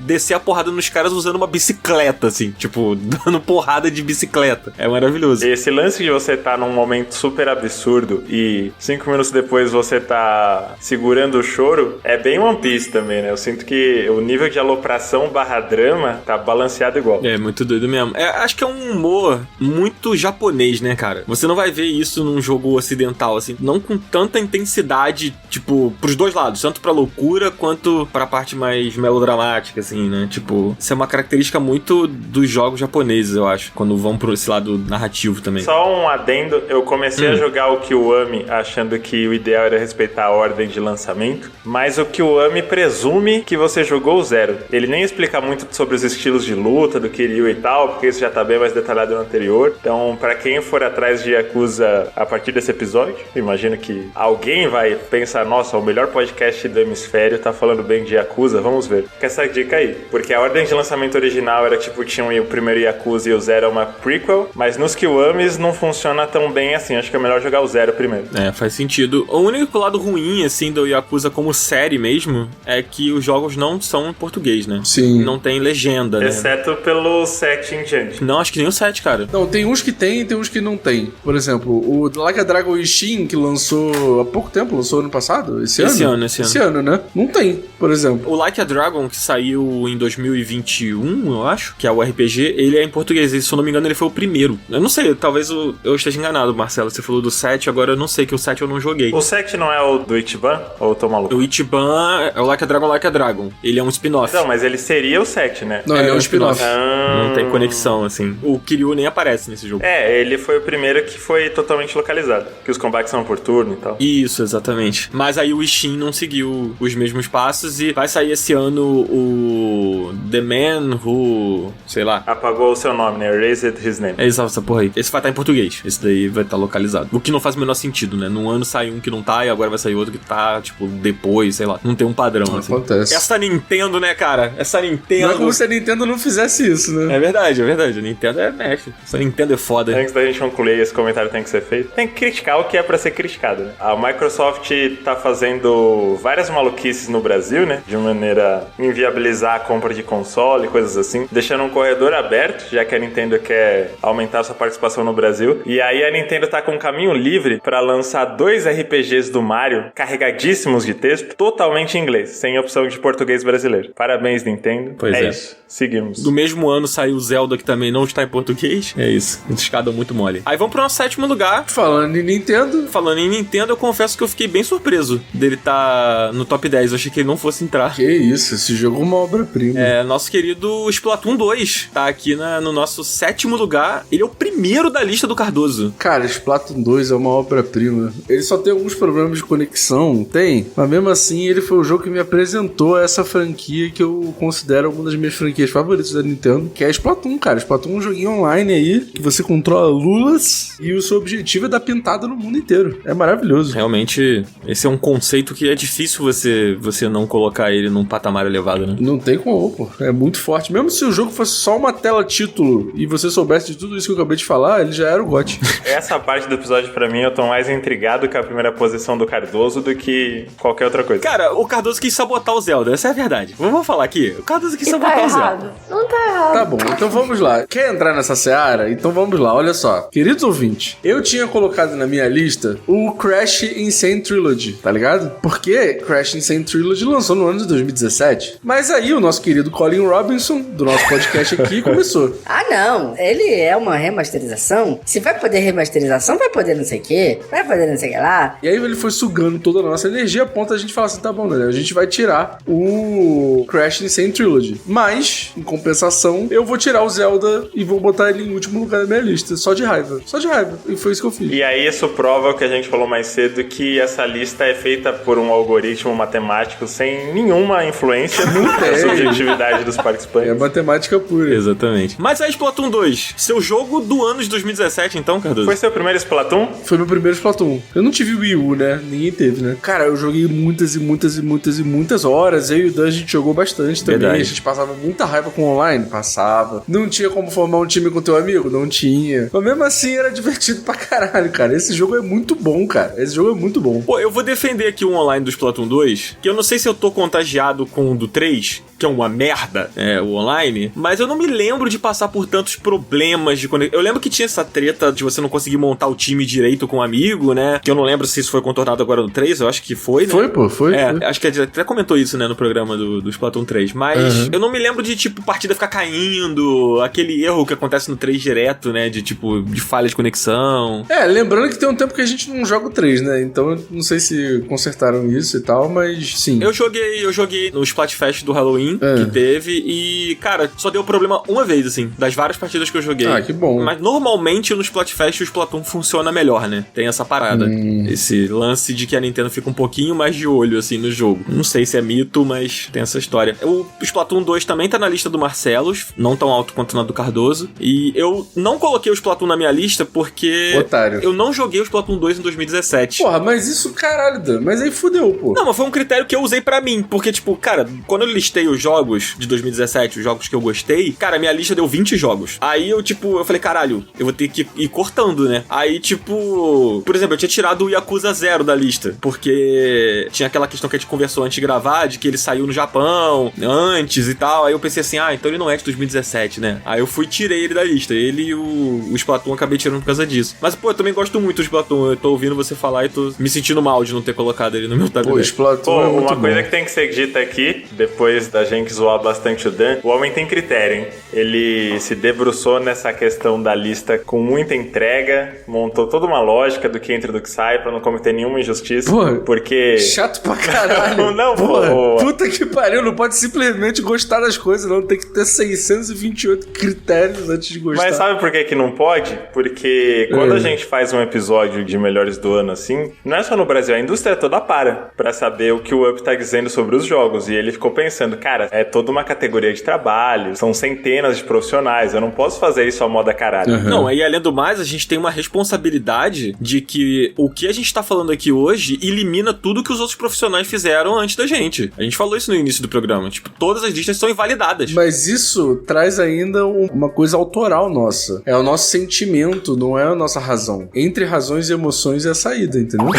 descer a porrada nos caras usando uma bicicleta, assim. Tipo, dando porrada de bicicleta. É maravilhoso. Esse lance de você tá num momento super absurdo e 5 minutos depois você tá segurando o choro é bem One Piece também, né? Eu sinto que o nível de alopração barra drama tá balanceado igual. É, muito doido mesmo. Acho que é um humor muito japonês, né, cara? Você não vai ver isso num jogo ocidental, assim, não com tanta intensidade, tipo, pros dois lados, tanto pra loucura quanto pra parte mais melodramática, assim, né? Tipo, isso é uma característica muito dos jogos japoneses, eu acho, quando vão por esse lado narrativo também. Só um adendo, eu comecei a jogar o Kiwami achando que o ideal era respeitar a ordem de lançamento, mas o Kiwami presume que você jogou o 0. Ele nem explica muito sobre os estilos de luta do Kiryu e tal, porque isso já tá bem mais detalhado no anterior. Então, pra quem for atrás de Yakuza a partir desse episódio, imagino que alguém vai pensar, nossa, o melhor podcast do hemisfério tá falando bem de Yakuza, vamos ver. Fica essa dica aí, porque a ordem de lançamento original era tipo, tinha o primeiro Yakuza e o 0 é uma prequel, mas nos Kiwamis não funciona tão bem assim, acho que é melhor jogar o 0 primeiro. Faz sentido. O único lado ruim, assim, do Yakuza como série mesmo, é que os jogos não são em português, né? Sim. Não tem legenda, né? Exceto pelo 7 em diante. Não, acho que nem o 7, cara. Não, tem uns que tem e tem uns que não tem. Por exemplo, o Like a Dragon Ishin, que lançou há pouco tempo, lançou ano passado? Esse ano, né? Não tem, por exemplo. O Like a Dragon, que saiu em 2021, eu acho, que é o RPG, ele é em português. E, se eu não me engano, ele foi o primeiro. Eu não sei, talvez eu esteja enganado, Marcelo. Você falou do 7, agora eu não sei, que o 7 eu não joguei. O 7 não é o do Ichiban? Ou eu tô maluco? O Ichiban é o Like a Dragon. Ele é um spin-off. Não, mas ele seria o 7, né? Não, ele é um spin-off. Não tem conexão, assim. O Kiryu nem aparece nesse jogo. Ele foi o primeiro que foi totalmente localizado. Que os combates são por turno e tal. Isso, exatamente. Mas aí o Ishin não seguiu os mesmos passos e vai sair esse ano o The Man Who... sei lá. Apagou o seu nome, né? Erased his name. É isso, essa porra aí. Esse vai estar em português. Esse daí vai estar localizado. O que não faz o menor sentido, né? Num ano sai um que não tá e agora vai sair outro que tá, tipo, depois, sei lá. Não tem um padrão, Não assim. acontece. Essa Nintendo, né, cara? Essa Nintendo... Não é como se a Nintendo não fizesse isso, né? É verdade. A Nintendo é mestre. Essa Nintendo é foda. Antes da gente concluir, esse comentário tem que ser feito. Tem que criticar o que é pra ser criticado, né? A Microsoft tá fazendo várias maluquices no Brasil, né? De maneira a inviabilizar a compra de console e coisas assim. Deixando um corredor aberto, já que a Nintendo quer aumentar sua participação no Brasil. E aí a Nintendo tá com um caminho livre pra lançar 2 RPGs do Mario carregadíssimos de texto, totalmente em inglês, sem opção de português brasileiro. Parabéns, Nintendo. Pois é. Isso. Seguimos. Do mesmo ano saiu o Zelda, que também não está em português. É isso. Escada muito mole. Aí vamos pro nosso 7º lugar. Falando em Nintendo... Falando em Nintendo, eu confesso que eu fiquei bem surpreso dele tá no top 10. Eu achei que ele não fosse entrar. Que isso, esse jogo é uma obra-prima. Nosso querido Splatoon 2 tá aqui no nosso 7º lugar. Ele é o primeiro da lista do Cardoso. Cara, Splatoon 2 é uma obra-prima. Ele só tem alguns problemas de conexão, tem. Mas mesmo assim, ele foi o jogo que me apresentou essa franquia que eu considero uma das minhas franquias favoritas da Nintendo, que é Splatoon, cara. Splatoon é um joguinho online aí, que você controla lulas e o seu objetivo é dar pintada no mundo inteiro. É maravilhoso. Realmente, esse é um conceito que é difícil você não colocar ele num patamar elevado, né? Não tem como, pô. É muito forte. Mesmo se o jogo fosse só uma tela título e você soubesse de tudo isso que eu acabei de falar, ele já era o GOT. Essa parte do episódio, pra mim, eu tô mais intrigado com a primeira posição do Cardoso do que qualquer outra coisa. Cara, o Cardoso quis sabotar o Zelda. Essa é a verdade. Vamos falar aqui. O Cardoso quis sabotar o Zelda. Não tá errado. Tá bom, então vamos lá. Quer entrar nessa seara? Então vamos lá, olha só. Queridos ouvintes, eu tinha colocado na minha lista o Crash Insane Trilogy, tá ligado? Porque Crash Insane Trilogy lançou no ano de 2017. Mas aí o nosso querido Colin Robinson, do nosso podcast aqui, começou. Ah, não. Ele é uma remasterização. Se vai poder remasterização, vai poder não sei o quê. Vai poder não sei o que lá. E aí ele foi sugando toda a nossa energia a ponto da gente falar assim, tá bom, Daniel, a gente vai tirar o Crash Insane Trilogy. Mas, em compensação, eu vou tirar o Zelda e vou botar ele em último lugar da minha lista. Só de raiva. Só de raiva. E foi isso que eu fiz. E aí isso prova o que a gente falou mais cedo, que essa lista é feita por um algoritmo matemático sem nenhuma influência na subjetividade dos participantes. É matemática pura. Exatamente. Mas aí, Splatoon 2, seu jogo do ano de 2017, então, Cardoso? Foi seu primeiro Splatoon? Foi meu primeiro Splatoon. Eu não tive Wii U, né? Ninguém teve, né? Cara, eu joguei muitas horas. Eu e o Dan, a gente jogou bastante também. Verdade. A gente passava muita raiva com o online. Passava. Não tinha como formar um time com teu amigo? Não tinha. Mas mesmo assim, era divertido pra caralho, cara. Esse jogo é muito bom, cara. Esse jogo é muito bom. Pô, eu vou defender aqui o online do Splatoon 2, que eu não sei se eu tô contagiado com o do 3, que é uma merda, o online, mas eu não me lembro de passar por tantos problemas de conexão. Eu lembro que tinha essa treta de você não conseguir montar o time direito com um amigo, né? Que eu não lembro se isso foi contornado agora no 3, eu acho que foi, né? Foi, pô, foi. Acho que a gente até comentou isso, né, no programa do Splatoon 3, mas eu não me lembro de, tipo, partida ficar caindo, aquele erro que acontece no 3 direto, né, de, tipo, de falha de conexão. Lembrando que tem um tempo que a gente não joga o 3, né? Então, eu não sei se consertaram isso e tal, mas sim. Eu joguei no Splatfest do Halloween, que teve e, cara, só deu problema uma vez, assim, das várias partidas que eu joguei. Ah, que bom. Mas normalmente no Splatfest o Splatoon funciona melhor, né? Tem essa parada. Esse lance de que a Nintendo fica um pouquinho mais de olho, assim, no jogo. Não sei se é mito, mas tem essa história. O Splatoon 2 também tá na lista do Marcelos, não tão alto quanto na do Cardoso. E eu não coloquei o Splatoon na minha lista porque... Otário. Eu não joguei o Splatoon 2 em 2017. Porra, mas isso, caralho, Dan. Mas aí fudeu, pô. Não, mas foi um critério que eu usei pra mim. Porque, tipo, cara, quando eu listei os jogos de 2017, os jogos que eu gostei, cara, minha lista deu 20 jogos. Aí eu falei, caralho, eu vou ter que ir cortando, né? Aí, tipo, por exemplo, eu tinha tirado o Yakuza 0 da lista. Porque tinha aquela questão que a gente conversou antes de gravar, de que ele saiu no Japão antes e tal. Aí eu pensei assim, então ele não é de 2017, né? Aí eu tirei ele da lista. Ele e o Splatoon eu acabei tirando por causa disso. Mas, pô, eu também gosto muito do Splatoon. Eu tô ouvindo você falar e tô me sentindo mal de não ter colocado ele no meu tablet. Pô, Splatoon é muito uma coisa bom. que tem que ser dita aqui, depois da gente zoar bastante o Dan, o homem tem critério, hein? Ele se debruçou nessa questão da lista com muita entrega, montou toda uma lógica do que entra e do que sai pra não cometer nenhuma injustiça. Porra, porque... chato pra caralho. Não, porra. Puta que pariu, não pode simplesmente gostar das coisas, não. Tem que ter 628 critérios antes de gostar. Mas sabe por que não pode? Porque quando a gente faz um episódio de melhores do ano assim, não é só no Brasil, a indústria toda pra saber o que o Up tá dizendo sobre os jogos. E ele ficou pensando, cara, é toda uma categoria de trabalho, são centenas de profissionais, eu não posso fazer isso à moda caralho. Não, e além do mais, a gente tem uma responsabilidade de que o que a gente tá falando aqui hoje elimina tudo que os outros profissionais fizeram antes da gente. A gente falou isso no início do programa. Tipo, todas as listas são invalidadas. Mas isso traz ainda uma coisa autoral nossa. É o nosso sentimento, não é a nossa razão. Entre razões e emoções é a saída, entendeu?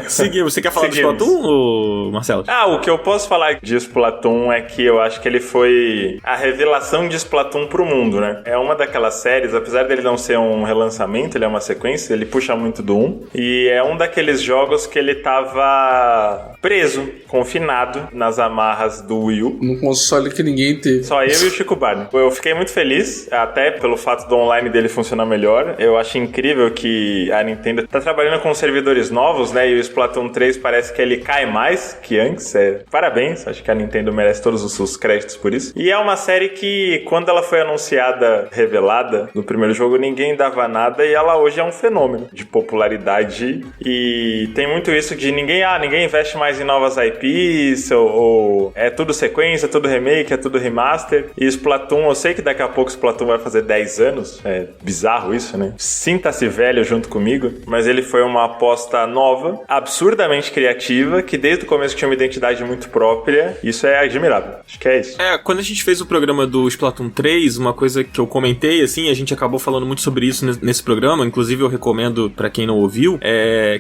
Seguimos. Você quer falar do Splatoon, Marcelo? O que eu posso falar de Splatoon é que eu acho que ele foi a revelação de Splatoon pro mundo, né? É uma daquelas séries, apesar dele não ser um relançamento, ele é uma sequência, ele puxa muito do 1. E é um daqueles jogos que ele tava preso, confinado nas amarras do Wii U. Num console que ninguém teve. Só eu e o Chico Barney. Eu fiquei muito feliz, até pelo fato do online dele funcionar melhor. Eu acho incrível que a Nintendo tá trabalhando com servidores novos, né? E o Splatoon 3 parece que ele cai mais que antes. Parabéns, acho que a Nintendo merece todos os seus créditos por isso. E é uma série que, quando ela foi anunciada, revelada no primeiro jogo, ninguém dava nada e ela hoje é um fenômeno de popularidade. E tem muito isso de ninguém investe mais em novas IPs, ou é tudo sequência, tudo remake, é tudo remaster. E Splatoon, eu sei que daqui a pouco Splatoon vai fazer 10 anos, é bizarro isso, né? Sinta-se velho junto comigo, mas ele foi uma aposta nova, absurdamente criativa, que desde o começo tinha uma identidade muito própria. Isso é admirável, acho que é isso. Quando a gente fez o programa do Splatoon 3, uma coisa que eu comentei, assim, a gente acabou falando muito sobre isso nesse programa, inclusive eu recomendo pra quem não ouviu,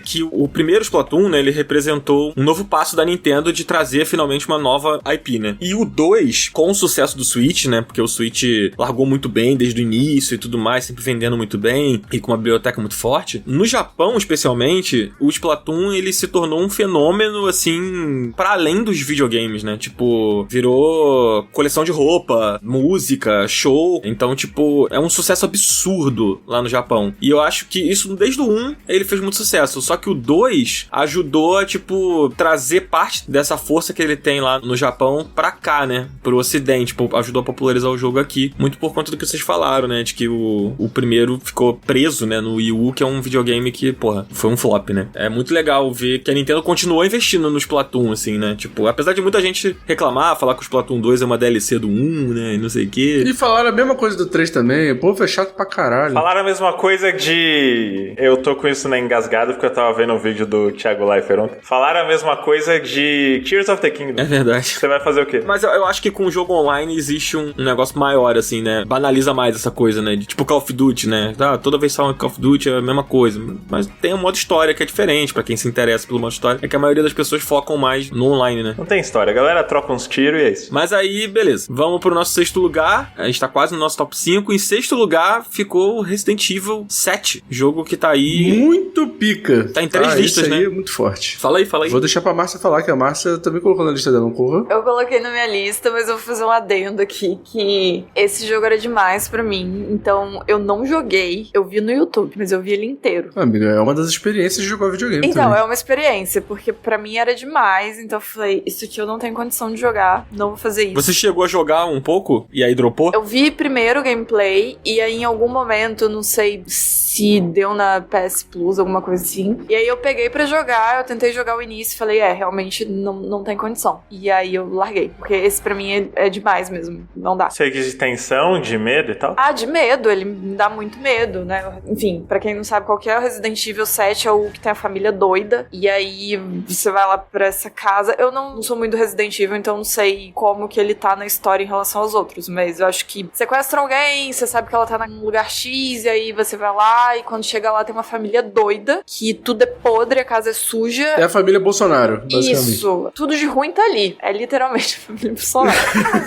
que o primeiro Splatoon, né, ele representou um novo passo da Nintendo de trazer finalmente uma nova IP, né? E o 2, com o sucesso do Switch, né, porque o Switch largou muito bem desde o início e tudo mais, sempre vendendo muito bem e com uma biblioteca muito forte. No Japão, especialmente, o Splatoon, ele se tornou um fenômeno, assim, para além dos videogames, né? Tipo, virou coleção de roupa, música, show. Então, tipo, é um sucesso absurdo lá no Japão. E eu acho que isso, desde o 1, ele fez muito sucesso. Só que o 2 ajudou a, tipo, trazer parte dessa força que ele tem lá no Japão pra cá, né? Pro ocidente. Tipo, ajudou a popularizar o jogo aqui. Muito por conta do que vocês falaram, né? De que o primeiro ficou preso, né? No Wii U, que é um videogame que, porra, foi um flop, né? É muito legal ver que a Nintendo continuou investindo no Splatoon, assim, né? Tipo, apesar de muita gente reclamar, falar que o Splatoon 2 é uma DLC do 1, né? E não sei o quê. E falaram a mesma coisa do 3 também. O povo é chato pra caralho. Falaram a mesma coisa de... Eu tô com isso na engasgada porque eu tava vendo um vídeo do Thiago Leifert ontem. Falaram a mesma coisa de Tears of the Kingdom. É verdade. Você vai fazer o quê? Mas eu acho que com o jogo online existe um negócio maior, assim, né? Banaliza mais essa coisa, né? De, tipo Call of Duty, né? Toda vez que sai um Call of Duty é a mesma coisa. Mas tem um modo história que é diferente, pra quem se interessa pelo modo história. É que a maioria das pessoas focam mais no online, né? Não tem história. A galera troca uns tiros e é isso. Mas aí, beleza. Vamos pro nosso sexto lugar. A gente tá quase no nosso top 5. Em sexto lugar ficou Resident Evil 7. Jogo que tá aí... Muito pica. Tá em 3 listas, isso aí né? É muito forte. Fala aí. Vou deixar pra Márcia falar, que a Márcia também colocou na lista dela, não corra? Eu coloquei na minha lista, mas eu vou fazer um adendo aqui, que esse jogo era demais pra mim, então eu não joguei, eu vi no YouTube, mas eu vi ele inteiro. Amiga, é uma das experiências de jogar videogame então, também. é uma experiência, porque pra mim era demais, então eu falei, isso aqui eu não tenho condição de jogar, não não vou fazer isso. Você chegou a jogar um pouco e aí dropou? Eu vi primeiro o gameplay e aí em algum momento, não sei se deu na PS Plus, alguma coisa assim. E aí eu peguei pra jogar, eu tentei jogar o início e falei, realmente não tem condição. E aí eu larguei, porque esse pra mim é demais mesmo, não dá. Você quis de tensão, de medo e tal? De medo, ele me dá muito medo, né? Enfim, pra quem não sabe qual que é, o Resident Evil 7 é o que tem a família doida. E aí você vai lá pra essa casa. Eu não sou muito do Resident Evil, então não sei como que ele tá na história em relação aos outros, mas eu acho que sequestram alguém, você sabe que ela tá num lugar X, e aí você vai lá, e quando chega lá tem uma família doida, que tudo é podre, a casa é suja. É a família Bolsonaro, basicamente. Isso, tudo de ruim tá ali. É literalmente a família Bolsonaro.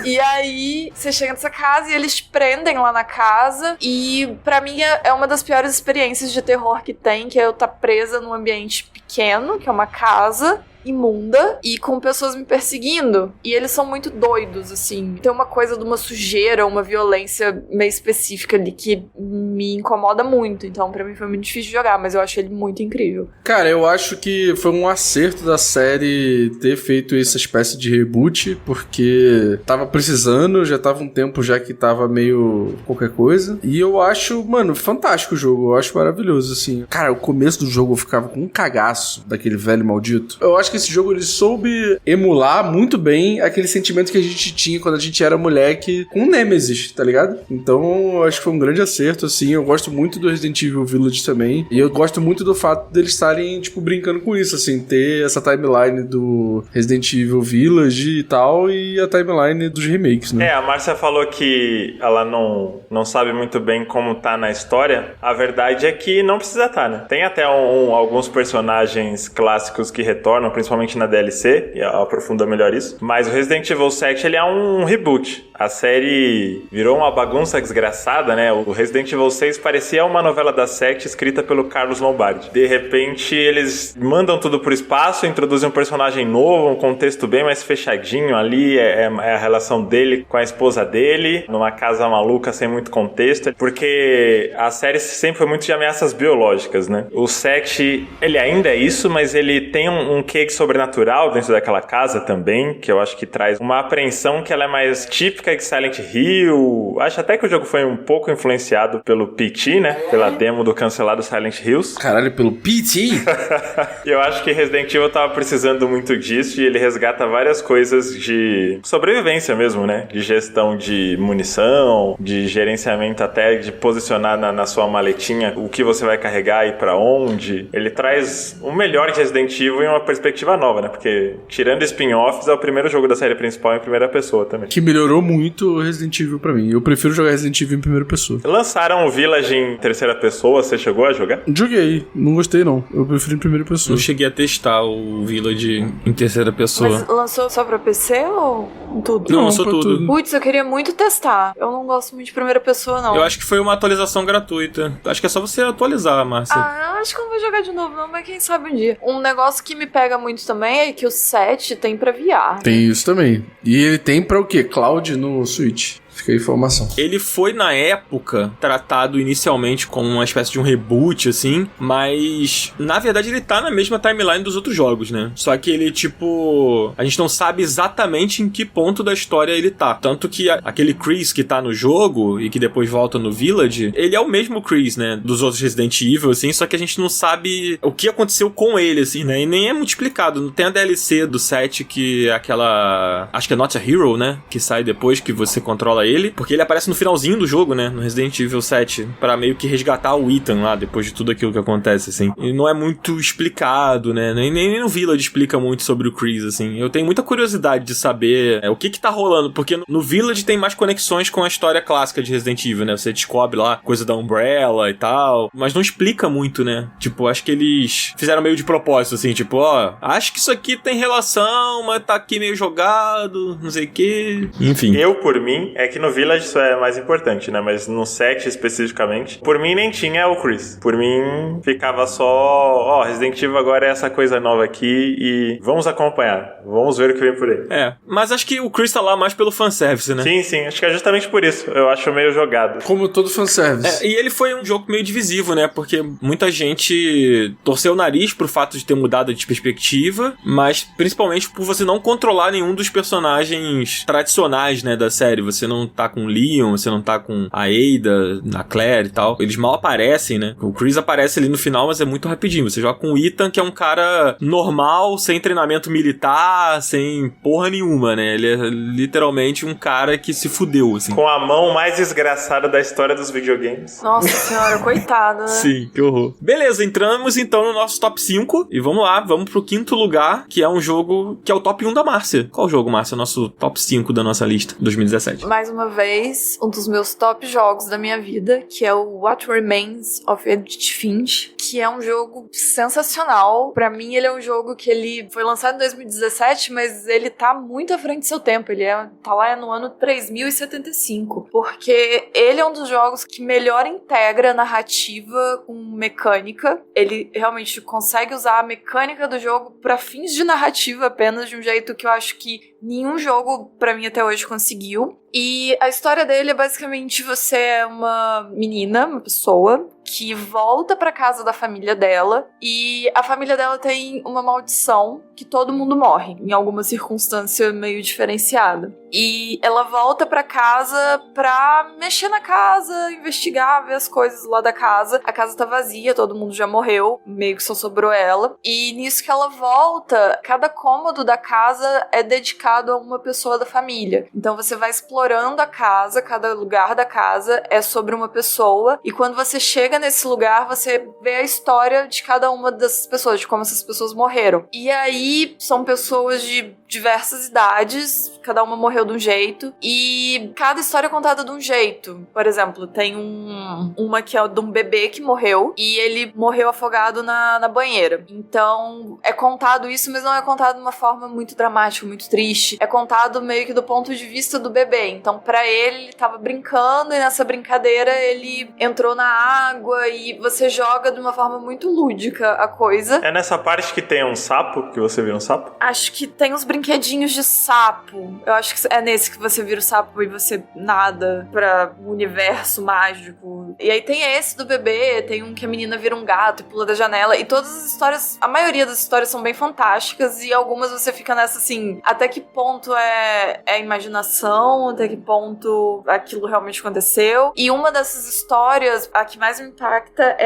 E aí você chega nessa casa e eles te prendem lá na casa, e pra mim é uma das piores experiências de terror que tem, que é eu estar presa num ambiente pequeno, que é uma casa imunda e com pessoas me perseguindo. E eles são muito doidos, assim. Tem uma coisa de uma sujeira, uma violência meio específica ali que me incomoda muito. Então, pra mim foi muito difícil de jogar, mas eu acho ele muito incrível. Cara, eu acho que foi um acerto da série ter feito essa espécie de reboot, porque tava precisando, já tava um tempo já que tava meio qualquer coisa. E eu acho, mano, fantástico o jogo. Eu acho maravilhoso, assim. Cara, o começo do jogo eu ficava com um cagaço daquele velho maldito. Eu acho que esse jogo ele soube emular muito bem aquele sentimento que a gente tinha quando a gente era moleque com o Nemesis, tá ligado? Então eu acho que foi um grande acerto, assim. Eu gosto muito do Resident Evil Village também. E eu gosto muito do fato deles estarem, tipo, brincando com isso, assim. Ter essa timeline do Resident Evil Village e tal, e a timeline dos remakes, né? A Márcia falou que ela não sabe muito bem como tá na história. A verdade é que não precisa tá, né? Tem até alguns personagens clássicos que retornam, principalmente na DLC, e aprofunda melhor isso. Mas o Resident Evil 7, ele é um reboot. A série virou uma bagunça desgraçada, né? O Resident Evil 6 parecia uma novela da Sete escrita pelo Carlos Lombardi. De repente, eles mandam tudo pro espaço, introduzem um personagem novo, um contexto bem mais fechadinho ali, é a relação dele com a esposa dele, numa casa maluca, sem muito contexto, porque a série sempre foi muito de ameaças biológicas, né? O 7, ele ainda é isso, mas ele tem um quê sobrenatural dentro daquela casa também, que eu acho que traz uma apreensão que ela é mais típica de Silent Hill. Acho até que o jogo foi um pouco influenciado pelo PT, né? Pela demo do cancelado Silent Hills. Caralho, pelo PT? E eu acho que Resident Evil tava precisando muito disso, e ele resgata várias coisas de sobrevivência mesmo, né? De gestão de munição, de gerenciamento até de posicionar na sua maletinha o que você vai carregar e pra onde. Ele traz o melhor de Resident Evil em uma perspectiva nova, né? Porque, tirando spin-offs, é o primeiro jogo da série principal em primeira pessoa também. Que melhorou muito o Resident Evil pra mim. Eu prefiro jogar Resident Evil em primeira pessoa. Lançaram o Village em terceira pessoa, você chegou a jogar? Joguei, não gostei não. Eu prefiro em primeira pessoa. Não cheguei a testar o Village em terceira pessoa. Mas lançou só pra PC ou tudo? Não, lançou tudo. Putz, eu queria muito testar. Eu não gosto muito de primeira pessoa, não. Eu acho que foi uma atualização gratuita. Acho que é só você atualizar, Márcia. Eu acho que eu não vou jogar de novo, não, mas quem sabe um dia. Um negócio que me pega muito também é que o 7 tem pra VR. Tem isso também. E ele tem pra o quê? Cloud no Switch. Fica a informação. Ele foi, na época, tratado inicialmente como uma espécie de um reboot, assim, mas, na verdade, ele tá na mesma timeline dos outros jogos, né? Só que ele, tipo... A gente não sabe exatamente em que ponto da história ele tá. Tanto que aquele Chris que tá no jogo e que depois volta no Village, ele é o mesmo Chris, né? Dos outros Resident Evil, assim, só que a gente não sabe o que aconteceu com ele, assim, né? E nem é muito explicado. Tem a DLC do 7 que é aquela... Acho que é Not a Hero, né? Que sai depois que você controla ele, porque ele aparece no finalzinho do jogo, né, no Resident Evil 7, pra meio que resgatar o Ethan lá, depois de tudo aquilo que acontece, assim. E não é muito explicado, né, nem no Village explica muito sobre o Chris, assim. Eu tenho muita curiosidade de saber o que tá rolando, porque no Village tem mais conexões com a história clássica de Resident Evil, né, você descobre lá coisa da Umbrella e tal, mas não explica muito, né, tipo, acho que eles fizeram meio de propósito, assim, tipo, acho que isso aqui tem relação, mas tá aqui meio jogado, não sei o que, enfim. Eu, por mim, é que no Village isso é mais importante, né? Mas no 7 especificamente, por mim nem tinha o Chris. Por mim ficava só, Resident Evil agora é essa coisa nova aqui e vamos acompanhar. Vamos ver o que vem por aí. Mas acho que o Chris tá lá mais pelo fanservice, né? Sim, acho que é justamente por isso. Eu acho meio jogado. Como todo fanservice. E ele foi um jogo meio divisivo, né? Porque muita gente torceu o nariz pro fato de ter mudado de perspectiva, mas principalmente por você não controlar nenhum dos personagens tradicionais, né, da série. Você não tá com o Leon, você não tá com a Ada, a Claire e tal. Eles mal aparecem, né? O Chris aparece ali no final, mas é muito rapidinho. Você joga com o Ethan, que é um cara normal, sem treinamento militar, sem porra nenhuma, né? Ele é literalmente um cara que se fudeu, assim. Com a mão mais desgraçada da história dos videogames. Nossa senhora, coitado, né? Sim, que horror. Beleza, entramos então no nosso top 5 e vamos lá, vamos pro quinto lugar, que é um jogo que é o top 1 da Márcia. Qual jogo, Márcia? Nosso top 5 da nossa lista, 2017. Mais uma vez, um dos meus top jogos da minha vida, que é o What Remains of Edith Finch, que é um jogo sensacional. Pra mim, ele é um jogo que ele foi lançado em 2017, mas ele tá muito à frente do seu tempo. Ele tá lá no ano 3075, porque ele é um dos jogos que melhor integra narrativa com mecânica. Ele realmente consegue usar a mecânica do jogo pra fins de narrativa apenas, de um jeito que eu acho que nenhum jogo pra mim até hoje conseguiu. E a história dele é basicamente você é uma menina, uma pessoa que volta pra casa da família dela e a família dela tem uma maldição que todo mundo morre em alguma circunstância meio diferenciada. E ela volta pra casa pra mexer na casa, investigar, ver as coisas lá da casa. A casa tá vazia, todo mundo já morreu, meio que só sobrou ela. E nisso que ela volta, cada cômodo da casa é dedicado a uma pessoa da família. Então você vai explorando a casa, cada lugar da casa é sobre uma pessoa. E quando você chega nesse lugar, você vê a história de cada uma dessas pessoas, de como essas pessoas morreram. E aí são pessoas de diversas idades, cada uma morreu de um jeito, e cada história é contada de um jeito. Por exemplo, tem uma que é de um bebê que morreu, e ele morreu afogado na banheira. Então, é contado isso, mas não é contado de uma forma muito dramática, muito triste. É contado meio que do ponto de vista do bebê. Então, pra ele tava brincando, e nessa brincadeira ele entrou na água, e você joga de uma forma muito lúdica a coisa. É nessa parte que tem um sapo, que você vira um sapo? Acho que tem uns brinquedinhos de sapo. Eu acho que é nesse que você vira o sapo e você nada pra um universo mágico. E aí tem esse do bebê, tem um que a menina vira um gato e pula da janela. E todas as histórias, a maioria das histórias são bem fantásticas, e algumas você fica nessa assim, até que ponto é imaginação, até que ponto aquilo realmente aconteceu. E uma dessas histórias, a que mais me impacta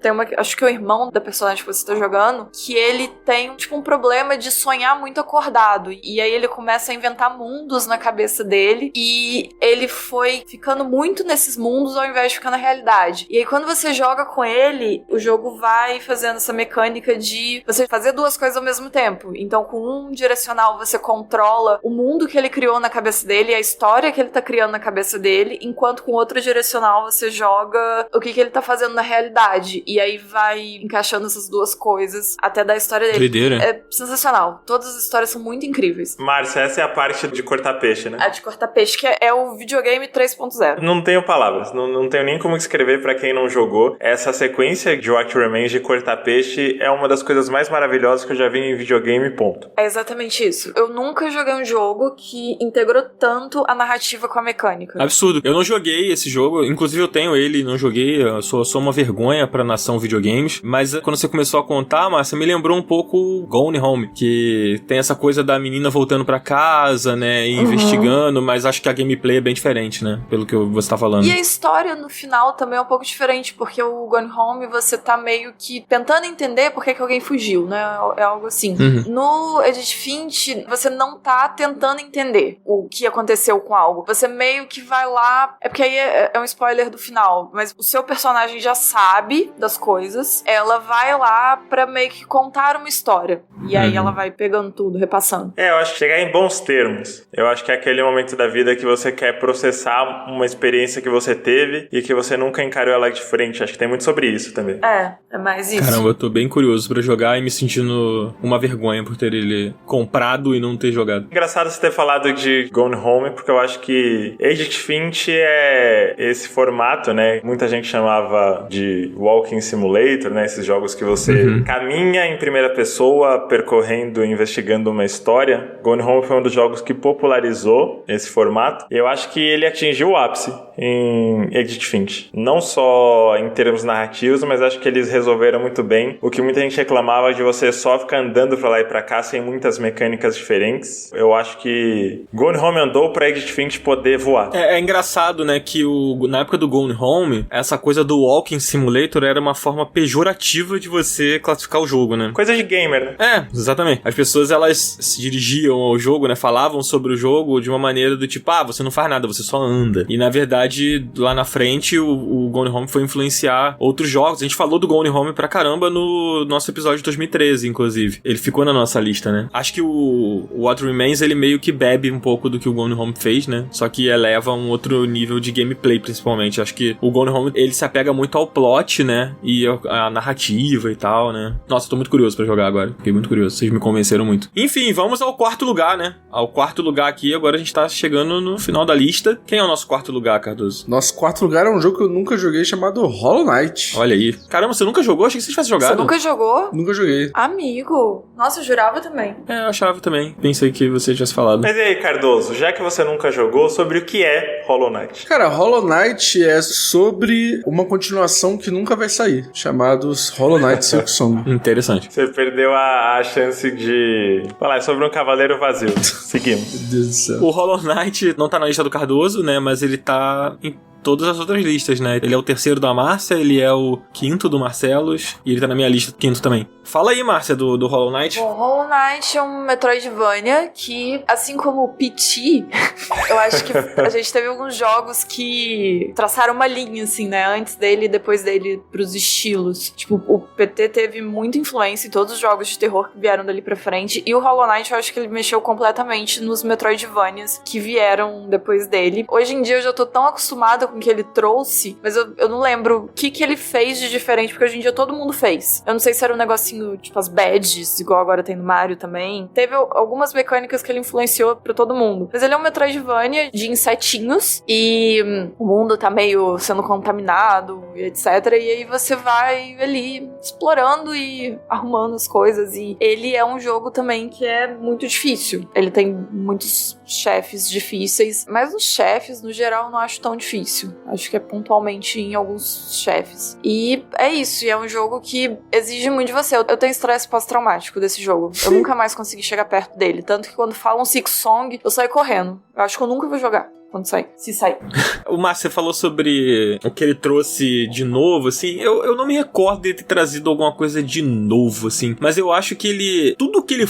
tem uma, acho que é o irmão da personagem que você tá jogando, que ele tem tipo um problema de sonhar muito acordado. E aí ele começa a inventar mundos na cabeça dele, e ele foi ficando muito nesses mundos ao invés de ficar na realidade. E aí quando você joga com ele, o jogo vai fazendo essa mecânica de você fazer duas coisas ao mesmo tempo. Então com um direcional você controla o mundo que ele criou na cabeça dele, a história que ele tá criando na cabeça dele, enquanto com outro direcional você joga o que ele tá fazendo na realidade. E aí vai encaixando essas duas coisas até dar a história dele. Doideira. É sensacional. Todas as histórias são muito incríveis. Márcia, essa é a parte de cortar peixe, né? A de cortar peixe, que é o videogame 3.0. Não tenho palavras, não tenho nem como escrever pra quem não jogou. Essa sequência de What Remains de cortar peixe é uma das coisas mais maravilhosas que eu já vi em videogame, ponto. É exatamente isso. Eu nunca joguei um jogo que integrou tanto a narrativa com a mecânica. Absurdo. Eu não joguei esse jogo, inclusive eu tenho ele, não joguei, eu sou uma vergonha pra nação videogames, mas quando você começou a contar, Márcia, me lembrou um pouco Gone Home, que tem essa coisa da menina voltando pra casa, né, e investigando, mas acho que a gameplay é bem diferente, né, pelo que você tá falando. E a história no final também é um pouco diferente, porque o Gone Home você tá meio que tentando entender por que alguém fugiu, né, é algo assim. No Edith Finch, você não tá tentando entender o que aconteceu com algo, você meio que vai lá, é porque aí é um spoiler do final, mas o seu personagem já sabe das coisas, ela vai lá pra meio que contar uma história, e aí ela vai pegando tudo, repassando. Eu acho que chegar em bons termos. Eu acho que é aquele momento da vida que você quer processar uma experiência que você teve e que você nunca encarou ela de frente. Acho que tem muito sobre isso também. É mais isso. Caramba, eu tô bem curioso pra jogar e me sentindo uma vergonha por ter ele comprado e não ter jogado. Engraçado você ter falado de Gone Home, porque eu acho que Aged Finch é esse formato, né? Muita gente chamava de Walking Simulator, né? Esses jogos que você caminha em primeira pessoa, percorrendo, investigando uma história. Gone Home foi um dos jogos que popularizou esse formato. E eu acho que ele atingiu o ápice em Aged Finch. Não só em termos narrativos, mas acho que eles resolveram muito bem o que muita gente reclamava de você só ficar andando pra lá e pra cá sem muitas mecânicas diferentes. Eu acho que Gone Home andou pra Aged Finch poder voar. É engraçado, né, que na época do Gone Home, essa coisa do Walking Simulator era uma forma pejorativa de você classificar o jogo, né? Coisa de gamer, né? Exatamente. As pessoas, elas se dirigiam ao jogo, né, falavam sobre o jogo de uma maneira do tipo, você não faz nada, você só anda. E, na verdade, lá na frente, o Gone Home foi influenciar outros jogos. A gente falou do Gone Home pra caramba no nosso episódio de 2013, inclusive. Ele ficou na nossa lista, né? Acho que o What Remains, ele meio que bebe um pouco do que o Gone Home fez, né? Só que eleva um outro nível de gameplay, principalmente. Acho que o Gone Home, ele se apega muito ao plot, né? E a narrativa e tal, né? Nossa, tô muito curioso pra jogar agora. Fiquei muito curioso. Vocês me convenceram muito. Enfim, vamos ao quarto lugar, né? Ao quarto lugar aqui. Agora a gente tá chegando no final da lista. Quem é o nosso quarto lugar, Cardoso? Nosso quarto lugar é um jogo que eu nunca joguei chamado Hollow Knight. Olha aí. Caramba, você nunca jogou? Achei que você tivesse jogado. Você nunca jogou? Nunca joguei. Amigo. Nossa, eu jurava também. Eu achava também. Pensei que você tivesse falado. Mas e aí, Cardoso, já que você nunca jogou, sobre o que é Hollow Knight? Cara, Hollow Knight é sobre uma continuação que nunca vai sair, chamados Hollow Knight Silksong. Interessante. Você perdeu a chance de falar, é sobre um cavaleiro vazio. Seguimos. Meu Deus do céu. O Hollow Knight não tá na lista do Cardoso, né? Mas ele tá em todas as outras listas, né? Ele é o terceiro da Márcia, ele é o quinto do Marcelos e ele tá na minha lista quinto também. Fala aí, Márcia, do Hollow Knight. Bom, Hollow Knight é um Metroidvania que, assim como o PT, eu acho que a gente teve alguns jogos que traçaram uma linha, assim, né? Antes dele e depois dele pros estilos. Tipo, o PT teve muita influência em todos os jogos de terror que vieram dali pra frente. E o Hollow Knight, eu acho que ele mexeu completamente nos Metroidvanias que vieram depois dele. Hoje em dia eu já tô tão acostumada com o que ele trouxe, mas eu não lembro o que ele fez de diferente, porque hoje em dia todo mundo fez. Eu não sei se era um negocinho, tipo as badges, igual agora tem no Mario também. Teve algumas mecânicas que ele influenciou pra todo mundo. Mas ele é um Metroidvania de insetinhos e o mundo tá meio sendo contaminado, etc. E aí você vai ali explorando e arrumando as coisas. E ele é um jogo também que é muito difícil. Ele tem muitos chefes difíceis, mas os chefes, no geral, eu não acho tão difícil. Acho que é pontualmente em alguns chefes. E é isso, e é um jogo que exige muito de você. Eu tenho estresse pós-traumático desse jogo. Eu nunca mais consegui chegar perto dele. Tanto que quando falam Silksong, eu saio correndo. Eu acho que eu nunca vou jogar. Quando sair, se sair. O Márcio, você falou sobre o que ele trouxe de novo, assim, eu não me recordo de ter trazido alguma coisa de novo, assim, mas eu acho que tudo que ele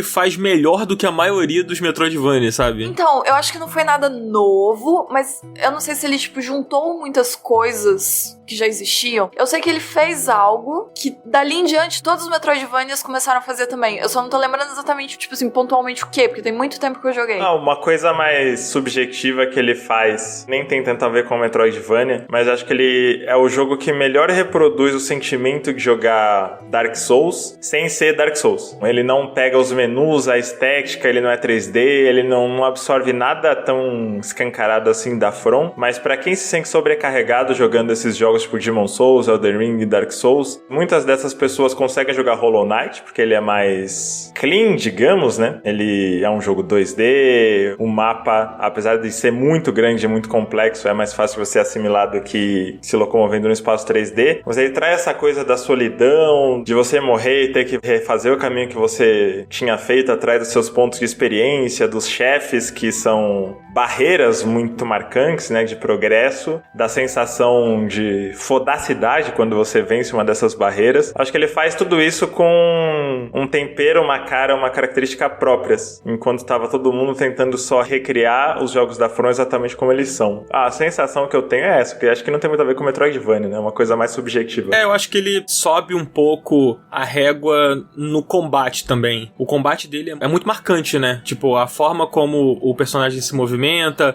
faz melhor do que a maioria dos Metroidvania, sabe? Então, eu acho que não foi nada novo, mas eu não sei se ele, tipo, juntou muitas coisas que já existiam. Eu sei que ele fez algo que, dali em diante, todos os Metroidvanias começaram a fazer também. Eu só não tô lembrando exatamente, tipo assim, pontualmente o quê, porque tem muito tempo que eu joguei. Uma coisa mais subjetiva que ele faz nem tem tanto a ver com o Metroidvania, mas acho que ele é o jogo que melhor reproduz o sentimento de jogar Dark Souls sem ser Dark Souls. Ele não pega os menus, a estética, ele não é 3D, ele não absorve nada tão escancarado assim da From, mas pra quem se sente sobrecarregado jogando esses jogos tipo Demon Souls, Elden Ring e Dark Souls, muitas dessas pessoas conseguem jogar Hollow Knight, porque ele é mais clean, digamos, né? Ele é um jogo 2D, o mapa, apesar de ser muito grande e muito complexo, é mais fácil você assimilar do que se locomovendo no espaço 3D. Mas ele traz essa coisa da solidão, de você morrer e ter que refazer o caminho que você tinha feito atrás dos seus pontos de experiência, dos chefes que são barreiras muito marcantes, né, de progresso, da sensação de fodacidade quando você vence uma dessas barreiras. Acho que ele faz tudo isso com um tempero, uma cara, uma característica próprias, enquanto estava todo mundo tentando só recriar os jogos da From exatamente como eles são. A sensação que eu tenho é essa, porque acho que não tem muito a ver com Metroidvania, né, uma coisa mais subjetiva. Eu acho que ele sobe um pouco a régua no combate também. O combate dele é muito marcante, né? Tipo, a forma como o personagem se movimenta,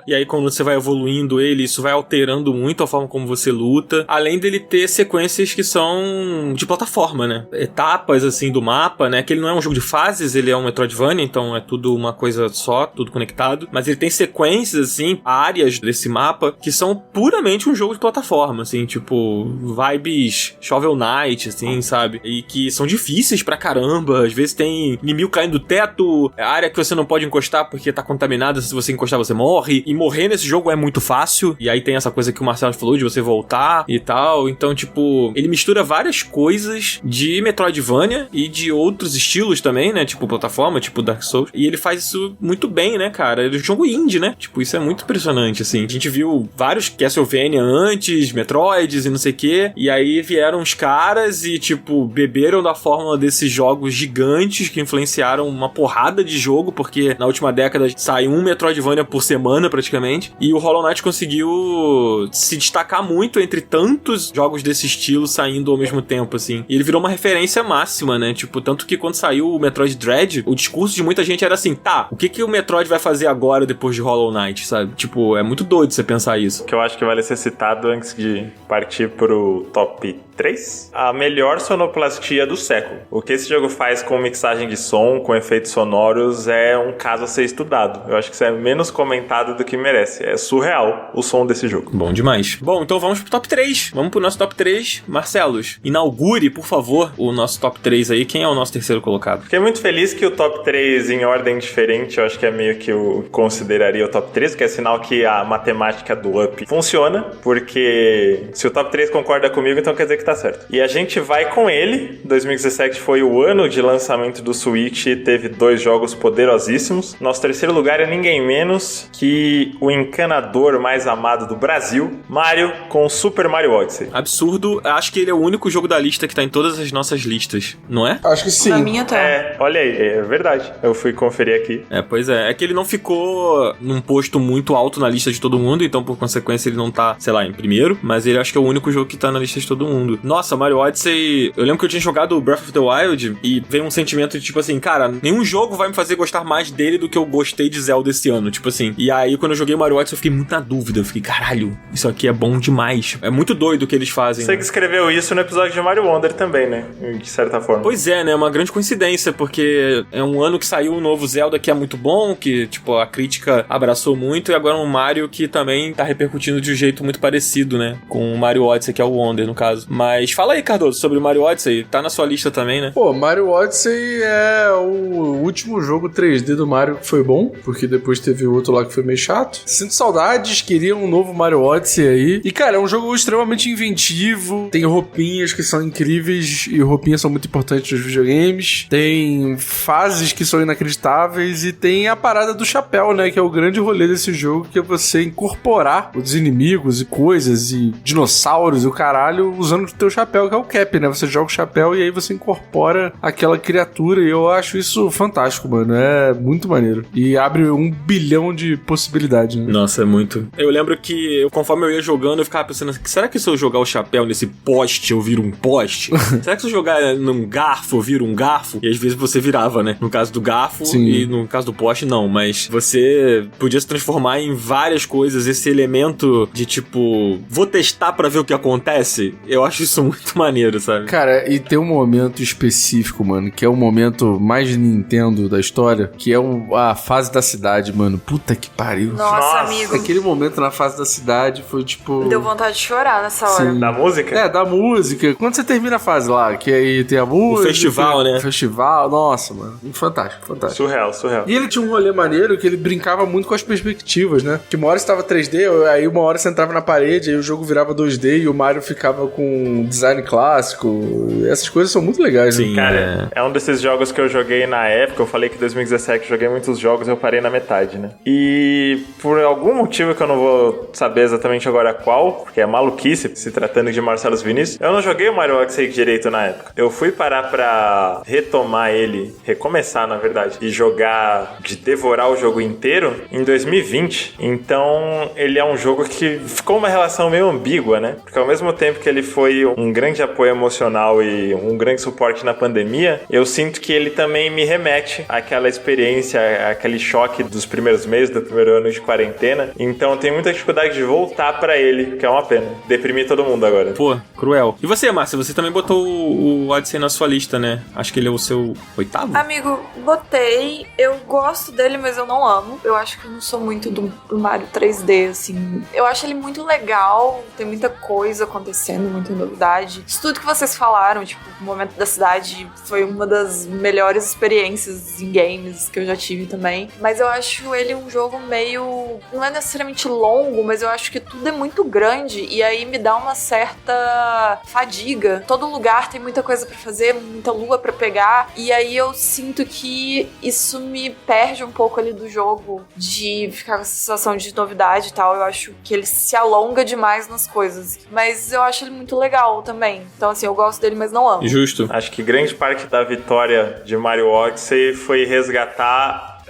e aí quando você vai evoluindo ele, isso vai alterando muito a forma como você luta, além dele ter sequências que são de plataforma, né? Etapas, assim, do mapa, né? Que ele não é um jogo de fases, ele é um Metroidvania, então é tudo uma coisa só, tudo conectado, mas ele tem sequências, assim, áreas desse mapa, que são puramente um jogo de plataforma, assim, tipo, vibes Shovel Knight, assim, sabe? E que são difíceis pra caramba, às vezes tem inimigo caindo do teto, área que você não pode encostar porque tá contaminada, se você encostar você morre, e morrer nesse jogo é muito fácil, e aí tem essa coisa que o Marcelo falou de você voltar e tal, então tipo, ele mistura várias coisas de Metroidvania e de outros estilos também, né, tipo plataforma, tipo Dark Souls, e ele faz isso muito bem, né, cara, ele é um jogo indie, né, tipo, isso é muito impressionante, assim, a gente viu vários Castlevania antes, Metroids e não sei o que, e aí vieram os caras e tipo, beberam da fórmula desses jogos gigantes que influenciaram uma porrada de jogo, porque na última década saiu um Metroidvania por semana praticamente, e o Hollow Knight conseguiu se destacar muito entre tantos jogos desse estilo saindo ao mesmo tempo, assim. E ele virou uma referência máxima, né? Tipo, tanto que quando saiu o Metroid Dread, o discurso de muita gente era assim, tá, o que o Metroid vai fazer agora depois de Hollow Knight, sabe? Tipo, é muito doido você pensar isso. O que eu acho que vale ser citado antes de partir pro top 3, a melhor sonoplastia do século. O que esse jogo faz com mixagem de som, com efeitos sonoros, é um caso a ser estudado. Eu acho que isso é menos comentado do que merece. É surreal o som desse jogo. Bom demais. Bom, então vamos pro top 3. Vamos pro nosso top 3. Marcelos, inaugure, por favor, o nosso top 3 aí. Quem é o nosso terceiro colocado? Fiquei muito feliz que o top 3 em ordem diferente, eu acho que é meio que eu consideraria o top 3, que é sinal que a matemática do Up funciona, porque se o top 3 concorda comigo, então quer dizer que tá certo. E a gente vai com ele. 2017 foi o ano de lançamento do Switch e teve 2 jogos poderosíssimos. Nosso terceiro lugar é ninguém menos que o encanador mais amado do Brasil, Mario, com Super Mario Odyssey. Absurdo. Acho que ele é o único jogo da lista que tá em todas as nossas listas, não é? Acho que sim. Na minha tá. Olha aí, é verdade. Eu fui conferir aqui. Pois é. É que ele não ficou num posto muito alto na lista de todo mundo, então por consequência ele não tá, sei lá, em primeiro, mas ele acho que é o único jogo que tá na lista de todo mundo. Nossa, Mario Odyssey, eu lembro que eu tinha jogado Breath of the Wild e veio um sentimento de tipo assim, cara, nenhum jogo vai me fazer gostar mais dele do que eu gostei de Zelda esse ano, tipo assim. E aí quando eu joguei Mario Odyssey eu fiquei muito na dúvida, eu fiquei, caralho, isso aqui é bom demais. É muito doido o que eles fazem. Você que escreveu isso no episódio de Mario Wonder também, né? De certa forma. Pois é, né? Uma grande coincidência, porque é um ano que saiu um novo Zelda que é muito bom, que, tipo, a crítica abraçou muito, e agora um Mario que também tá repercutindo de um jeito muito parecido, né? Com o Mario Odyssey, que é o Wonder, no caso. Mas fala aí, Cardoso, sobre o Mario Odyssey. Tá na sua lista também, né? Pô, Mario Odyssey é o último jogo 3D do Mario que foi bom, porque depois teve outro lá que foi meio chato. Sinto saudades, queria um novo Mario Odyssey aí. E, cara, é um jogo extremamente inventivo, tem roupinhas que são incríveis, e roupinhas são muito importantes nos videogames, tem fases que são inacreditáveis, e tem a parada do chapéu, né, que é o grande rolê desse jogo, que é você incorporar os inimigos e coisas, e dinossauros e o caralho, usando o teu chapéu, que é o cap, né, você joga o chapéu e aí você incorpora aquela criatura, e eu acho isso fantástico, mano, é muito maneiro, e abre 1 bilhão de possibilidades, né? Nossa, é muito. Eu lembro que, conforme eu ia jogando, eu ficava pensando, será que se eu jogar o chapéu nesse poste, eu viro um poste? Será que se eu jogar num garfo, eu viro um garfo? E às vezes você virava, né? No caso do garfo, sim, e no caso do poste, não. Mas você podia se transformar em várias coisas. Esse elemento de, tipo, vou testar pra ver o que acontece, eu acho isso muito maneiro, sabe? Cara, e tem um momento específico, mano, que é o momento mais Nintendo da história, que é a fase da cidade, mano. Puta que pariu. Nossa, amigo. Aquele momento na fase da cidade foi, tipo... Deu vontade de chorar nessa hora. Sim. Da música? É, da música. Quando você termina a fase lá, que aí tem a música... O festival, né? O festival, nossa, mano. Fantástico, fantástico. Surreal, surreal. E ele tinha um rolê maneiro que ele brincava muito com as perspectivas, né? Que uma hora estava 3D, aí uma hora você entrava na parede, aí o jogo virava 2D e o Mario ficava com design clássico. Essas coisas são muito legais, sim, né? Cara, é um desses jogos que eu joguei na época. Eu falei que em 2017 eu joguei muitos jogos, eu parei na metade, né? E E por algum motivo que eu não vou saber exatamente agora qual, porque é maluquice se tratando de Marcelo Vinícius, eu não joguei o Mario Odyssey direito na época. Eu fui parar pra retomar ele, recomeçar na verdade, e jogar, de devorar o jogo inteiro em 2020. Então ele é um jogo que ficou uma relação meio ambígua, né? Porque ao mesmo tempo que ele foi um grande apoio emocional e um grande suporte na pandemia, eu sinto que ele também me remete àquela experiência, àquele choque dos primeiros meses, do primeiro ano de quarentena. Então eu tenho muita dificuldade de voltar pra ele, que é uma pena. Deprimi todo mundo agora. Pô, cruel. E você, Márcia, você também botou o Odyssey na sua lista, né? Acho que ele é o seu 8º? Amigo, botei. Eu gosto dele, mas eu não amo. Eu acho que eu não sou muito do Mario 3D, assim. Eu acho ele muito legal, tem muita coisa acontecendo, muita novidade. Isso tudo que vocês falaram, tipo, o momento da cidade foi uma das melhores experiências em games que eu já tive também. Mas eu acho ele um jogo meio... não é necessariamente longo, mas eu acho que tudo é muito grande e aí me dá uma certa fadiga. Todo lugar tem muita coisa pra fazer, muita lua pra pegar, e aí eu sinto que isso me perde um pouco ali do jogo, de ficar com essa sensação de novidade e tal. Eu acho que ele se alonga demais nas coisas, mas eu acho ele muito legal também. Então assim, eu gosto dele, mas não amo. Justo. Acho que grande parte da vitória de Mario Odyssey foi resgatar...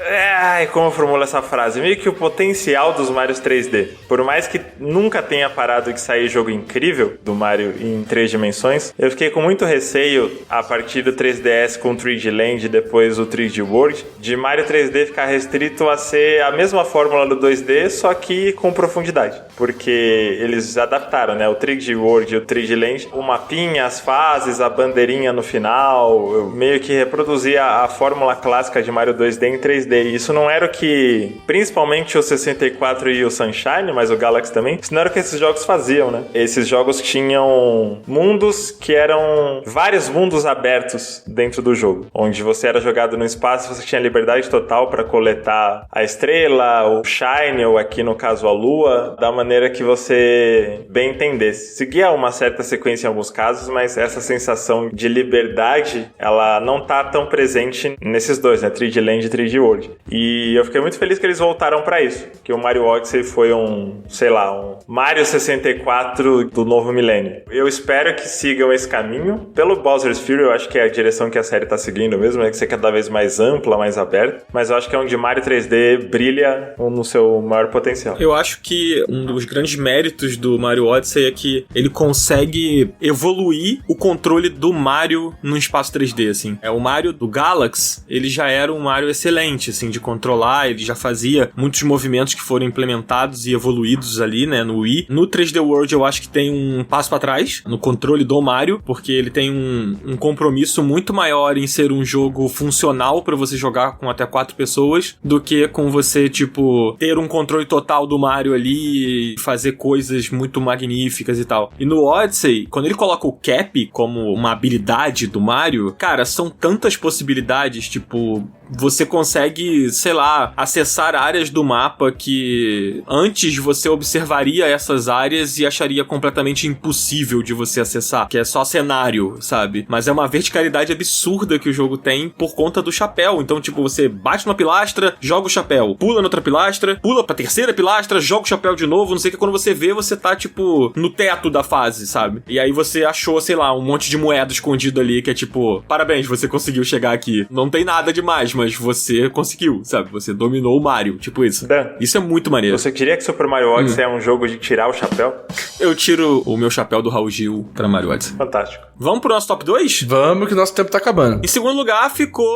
como eu formulo essa frase? Meio que o potencial dos Marios 3D. Por mais que nunca tenha parado de sair jogo incrível do Mario em 3 dimensões, eu fiquei com muito receio, a partir do 3DS com o 3D Land e depois o 3D World, de Mario 3D ficar restrito a ser a mesma fórmula do 2D, só que com profundidade. Porque eles adaptaram, né? O 3D World e o 3D Land, o mapinha, as fases, a bandeirinha no final, eu meio que reproduzia a fórmula clássica de Mario 2D em 3D. E isso não era o que, principalmente o 64 e o Sunshine, mas o Galaxy também, isso não era o que esses jogos faziam, né? Esses jogos tinham mundos que eram vários mundos abertos dentro do jogo, onde você era jogado no espaço, você tinha liberdade total para coletar a estrela, o Shine, ou aqui no caso a lua, da maneira que você bem entendesse. Seguia uma certa sequência em alguns casos, mas essa sensação de liberdade, ela não tá tão presente nesses dois, né? 3D Land e 3D World. E eu fiquei muito feliz que eles voltaram pra isso, que o Mario Odyssey foi um Mario 64 do novo milênio. Eu espero que sigam esse caminho. Pelo Bowser's Fury, eu acho que é a direção que a série tá seguindo mesmo, é que ser cada vez mais ampla, mais aberta, mas eu acho que é onde Mario 3D brilha no seu maior potencial. Eu acho que um dos grandes méritos do Mario Odyssey é que ele consegue evoluir o controle do Mario num espaço 3D, assim. O Mario do Galaxy, ele já era um Mario excelente, assim, de controlar, ele já fazia muitos movimentos que foram implementados e evoluídos ali, né, no Wii. No 3D World eu acho que tem um passo pra trás no controle do Mario, porque ele tem um compromisso muito maior em ser um jogo funcional pra você jogar com até 4 pessoas, do que com você, tipo, ter um controle total do Mario ali e fazer coisas muito magníficas e tal. E no Odyssey, quando ele coloca o Cap como uma habilidade do Mario, cara, são tantas possibilidades, tipo, você consegue, sei lá, acessar áreas do mapa que antes você observaria essas áreas e acharia completamente impossível de você acessar, que é só cenário, sabe? Mas é uma verticalidade absurda que o jogo tem por conta do chapéu. Então, tipo, você bate numa pilastra, joga o chapéu, pula noutra pilastra, pula pra terceira pilastra, joga o chapéu de novo, não sei o que, quando você vê, você tá, tipo, no teto da fase, sabe? E aí você achou, sei lá, um monte de moeda escondido ali, que é tipo, parabéns, você conseguiu chegar aqui. Não tem nada demais, mas você conseguiu, sabe? Você dominou o Mario, tipo isso. Dan, isso é muito maneiro. Você diria que Super Mario Odyssey é um jogo de tirar o chapéu? Eu tiro o meu chapéu do Raul Gil pra Mario Odyssey. Fantástico. Vamos pro nosso top 2? Vamos, que o nosso tempo tá acabando. Em segundo lugar ficou,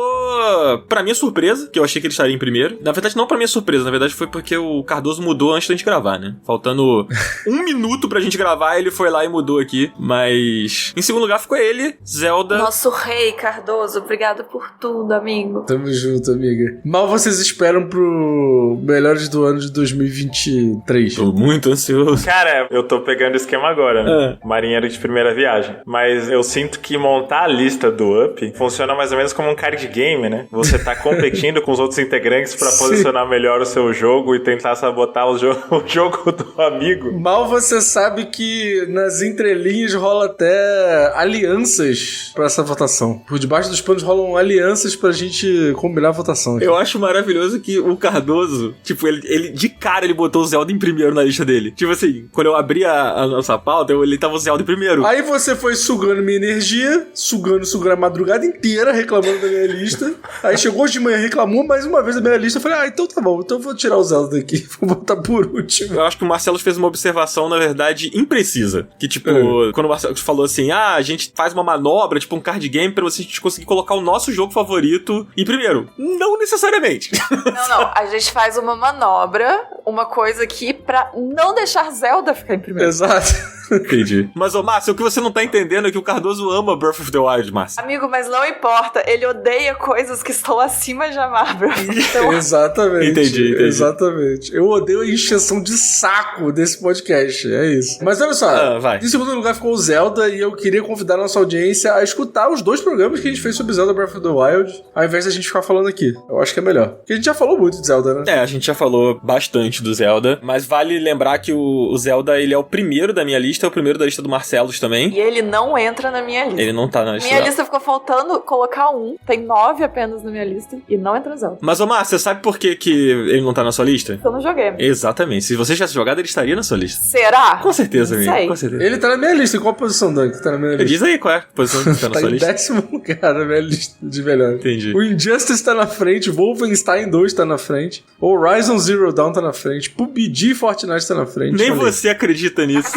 pra minha surpresa, que eu achei que ele estaria em primeiro. Na verdade, não pra minha surpresa, na verdade foi porque o Cardoso mudou antes da gente gravar, né? Faltando 1 minuto pra gente gravar, ele foi lá e mudou aqui. Mas em segundo lugar ficou ele, Zelda. Nosso rei, Cardoso, obrigado por tudo, amigo. Tamo junto, amiga. Mal vocês esperam pro Melhores do Ano de 2023? Tô muito ansioso. Cara, eu tô pegando o esquema agora, né? Marinheiro de primeira viagem. Mas eu sinto que montar a lista do Up funciona mais ou menos como um card game, né? Você tá competindo com os outros integrantes pra posicionar melhor o seu jogo e tentar sabotar o jogo do amigo. Mal você sabe que nas entrelinhas rola até alianças pra essa votação. Por debaixo dos panos rolam alianças pra gente combinar a votação. Eu acho maravilhoso que o Cardoso, tipo, ele de cara ele botou o Zelda em primeiro na lista dele. Tipo assim, quando eu abri a nossa pauta, ele tava o Zelda em primeiro. Aí você foi sugando minha energia, sugando a madrugada inteira, reclamando da minha lista. Aí chegou hoje de manhã, reclamou mais uma vez da minha lista. Eu falei, então tá bom, então eu vou tirar o Zelda daqui. Vou botar por último. Eu acho que o Marcelo fez uma observação, na verdade, imprecisa. Que, tipo, quando o Marcelo falou assim, a gente faz uma manobra, tipo um card game, pra você conseguir colocar o nosso jogo favorito em primeiro. Não necessariamente. Não. A gente faz uma manobra, uma coisa aqui pra não deixar Zelda ficar em primeiro. Exato. Entendi. Mas, ô, Márcio, o que você não tá entendendo é que o Cardoso ama Breath of the Wild, Márcio. Amigo, mas não importa. Ele odeia coisas que estão acima de amar Breath of the Wild. Exatamente. Entendi. Exatamente. Eu odeio a encheção de saco desse podcast. É isso. Mas olha só. Vai. Em segundo lugar ficou o Zelda e eu queria convidar a nossa audiência a escutar os 2 programas que a gente fez sobre Zelda Breath of the Wild, ao invés da gente ficar falando aqui. Eu acho que é melhor. Porque a gente já falou muito de Zelda, né? A gente já falou bastante do Zelda, mas vale lembrar que o Zelda, ele é o primeiro da minha lista, é o primeiro da lista do Marcelos também. E ele não entra na minha lista. Ele não tá na lista. Minha lista ficou faltando colocar tem 9 apenas na minha lista e não entra Zelda. Mas, ô Márcio, você sabe por que ele não tá na sua lista? Eu não joguei. Exatamente. Se você tivesse jogado, ele estaria na sua lista. Será? Com certeza, Não amigo. sei. Com certeza. Ele tá na minha lista. Em qual posição, Dan? Que tá na minha lista? Diz aí qual é a posição que tá na Tá sua em lista. 10º lugar na minha lista de melhor. Entendi. O Injustice tá na frente, Wolfenstein 2 tá na frente, Horizon Zero Dawn tá na frente, PUBG e Fortnite tá na frente. Nem Falei. você acredita nisso.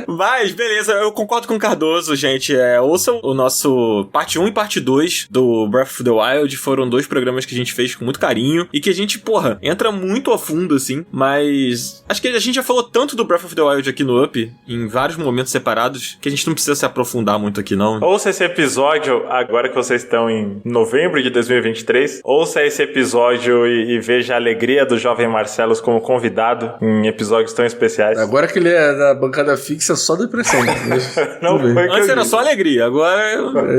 Mas, beleza, eu concordo com o Cardoso, gente. Ouçam o nosso parte 1 e parte 2 do Breath of the Wild. Foram 2 programas que a gente fez com muito carinho e que a gente, entra muito a fundo, assim. Mas acho que a gente já falou tanto do Breath of the Wild aqui no Up, em vários momentos separados, que a gente não precisa se aprofundar muito aqui, não. Ouça esse episódio agora que vocês estão em novembro de 2023. Ouça esse episódio e veja a alegria do jovem Marcelos como convidado em episódios tão especiais. Agora que ele é da bancada fixa, só depressão. Não foi que Antes eu era disse. só alegria, agora...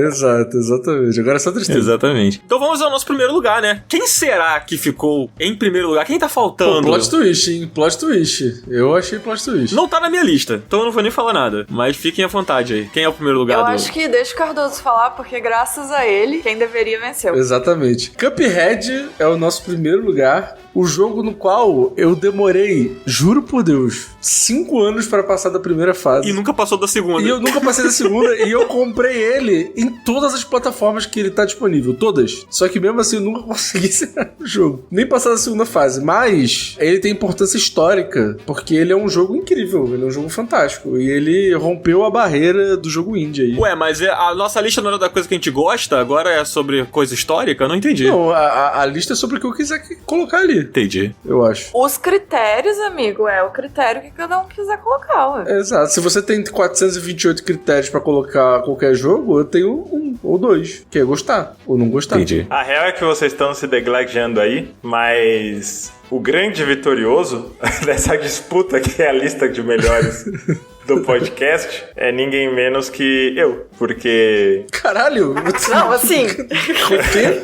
Exato, exatamente. Agora é só tristeza. Exatamente. Então vamos ao nosso primeiro lugar, né? Quem será que ficou em primeiro lugar? Quem tá faltando? Pô, plot twist, hein? Plot twist. Eu achei plot twist. Não tá na minha lista, então eu não vou nem falar nada. Mas fiquem à vontade aí. Quem é o primeiro lugar Eu do... acho que deixa o Cardoso falar, porque graças a ele, quem deveria venceu. Exatamente. Cuphead é o nosso primeiro lugar. O jogo no qual eu demorei, juro por Deus, 5 anos para passar da primeira fase. E nunca passou da segunda. E eu nunca passei da segunda e eu comprei ele em todas as plataformas que ele tá disponível, todas. Só que mesmo assim eu nunca consegui zerar o jogo, nem passar da segunda fase. Mas ele tem importância histórica, porque ele é um jogo incrível, ele é um jogo fantástico. E ele rompeu a barreira do jogo indie aí. Ué, mas a nossa lista não era da coisa que a gente gosta, agora é sobre coisa histórica? Eu não entendi. Não, a lista é sobre o que eu quiser colocar ali, Entendi. eu acho. Os critérios, amigo, é o critério que cada um quiser colocar, ué. Exato. Se você tem 428 critérios pra colocar qualquer jogo, eu tenho 1 ou 2, que é gostar ou não gostar. Entendi. A real é que vocês estão se degladiando aí, mas o grande vitorioso dessa disputa que é a lista de melhores do podcast é ninguém menos que eu, porque... Caralho! Não, assim, O quê?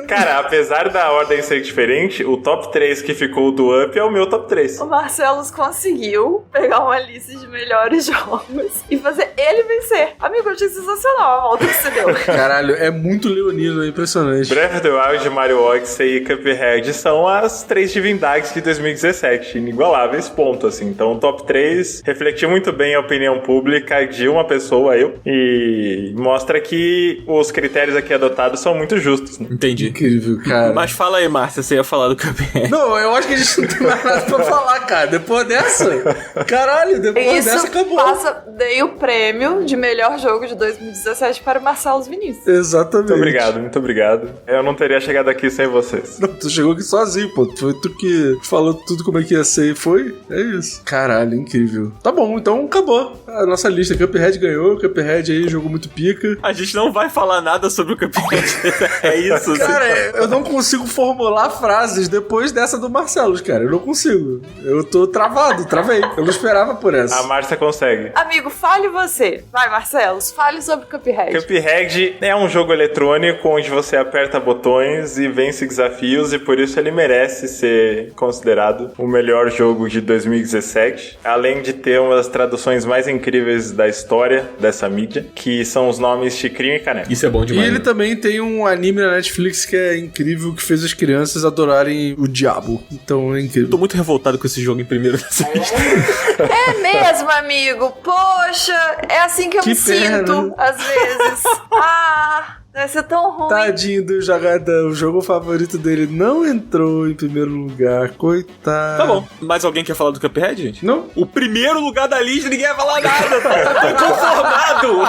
Cara, apesar da ordem ser diferente, o top 3 que ficou do Up é o meu top 3. o Marcelos conseguiu pegar uma lista de melhores jogos e fazer ele vencer. Amigo, eu achei sensacional a volta que você deu. Caralho, é muito leonino, é impressionante. Breath of the Wild, Mario Odyssey e Cuphead são as 3 divindades de 2017, inigualáveis, ponto, assim. Então o top 3 refletiu muito bem a opinião pública de uma pessoa, eu, e mostra que os critérios aqui adotados são muito justos, né? Entendi. Incrível, cara. Mas fala aí, Márcia, você ia falar do Cuphead. Não, eu acho que a gente não tem mais nada pra falar, cara. Depois dessa, caralho, depois dessa acabou. Dei o prêmio de melhor jogo de 2017 para o Marcelos Vinícius. Exatamente. Muito obrigado. Eu não teria chegado aqui sem vocês. Não, tu chegou aqui sozinho, pô. Foi tu que falou tudo como é que ia ser e foi. É isso. Caralho, incrível. Tá bom, então acabou a nossa lista. Cuphead ganhou, Cuphead aí jogou muito pica. A gente não vai falar nada sobre o Cuphead. É isso. Cara, eu não consigo formular frases depois dessa do Marcelo, cara. Eu não consigo. Eu tô travei. Eu não esperava por essa. A Márcia consegue. Amigo, fale você. você. Vai, Marcelos, fale sobre Cuphead. Cuphead é um jogo eletrônico onde você aperta botões e vence desafios, e por isso ele merece ser considerado o melhor jogo de 2017, além de ter uma das traduções mais incríveis da história dessa mídia, que são os nomes Chicrinho e Caneco. Isso é bom demais. E ele também tem um anime na Netflix que é incrível, que fez as crianças adorarem o diabo. Então é incrível. Tô muito revoltado com esse jogo em primeiro nessa lista. É mesmo, amigo. Poxa, é assim que eu me sinto, às vezes. Deve ser tão ruim. Tadinho do jogador, o jogo favorito dele não entrou em primeiro lugar, coitado. Tá bom, mais alguém quer falar do Cuphead, gente? Não? O primeiro lugar da lista, ninguém vai falar nada, tá conformado.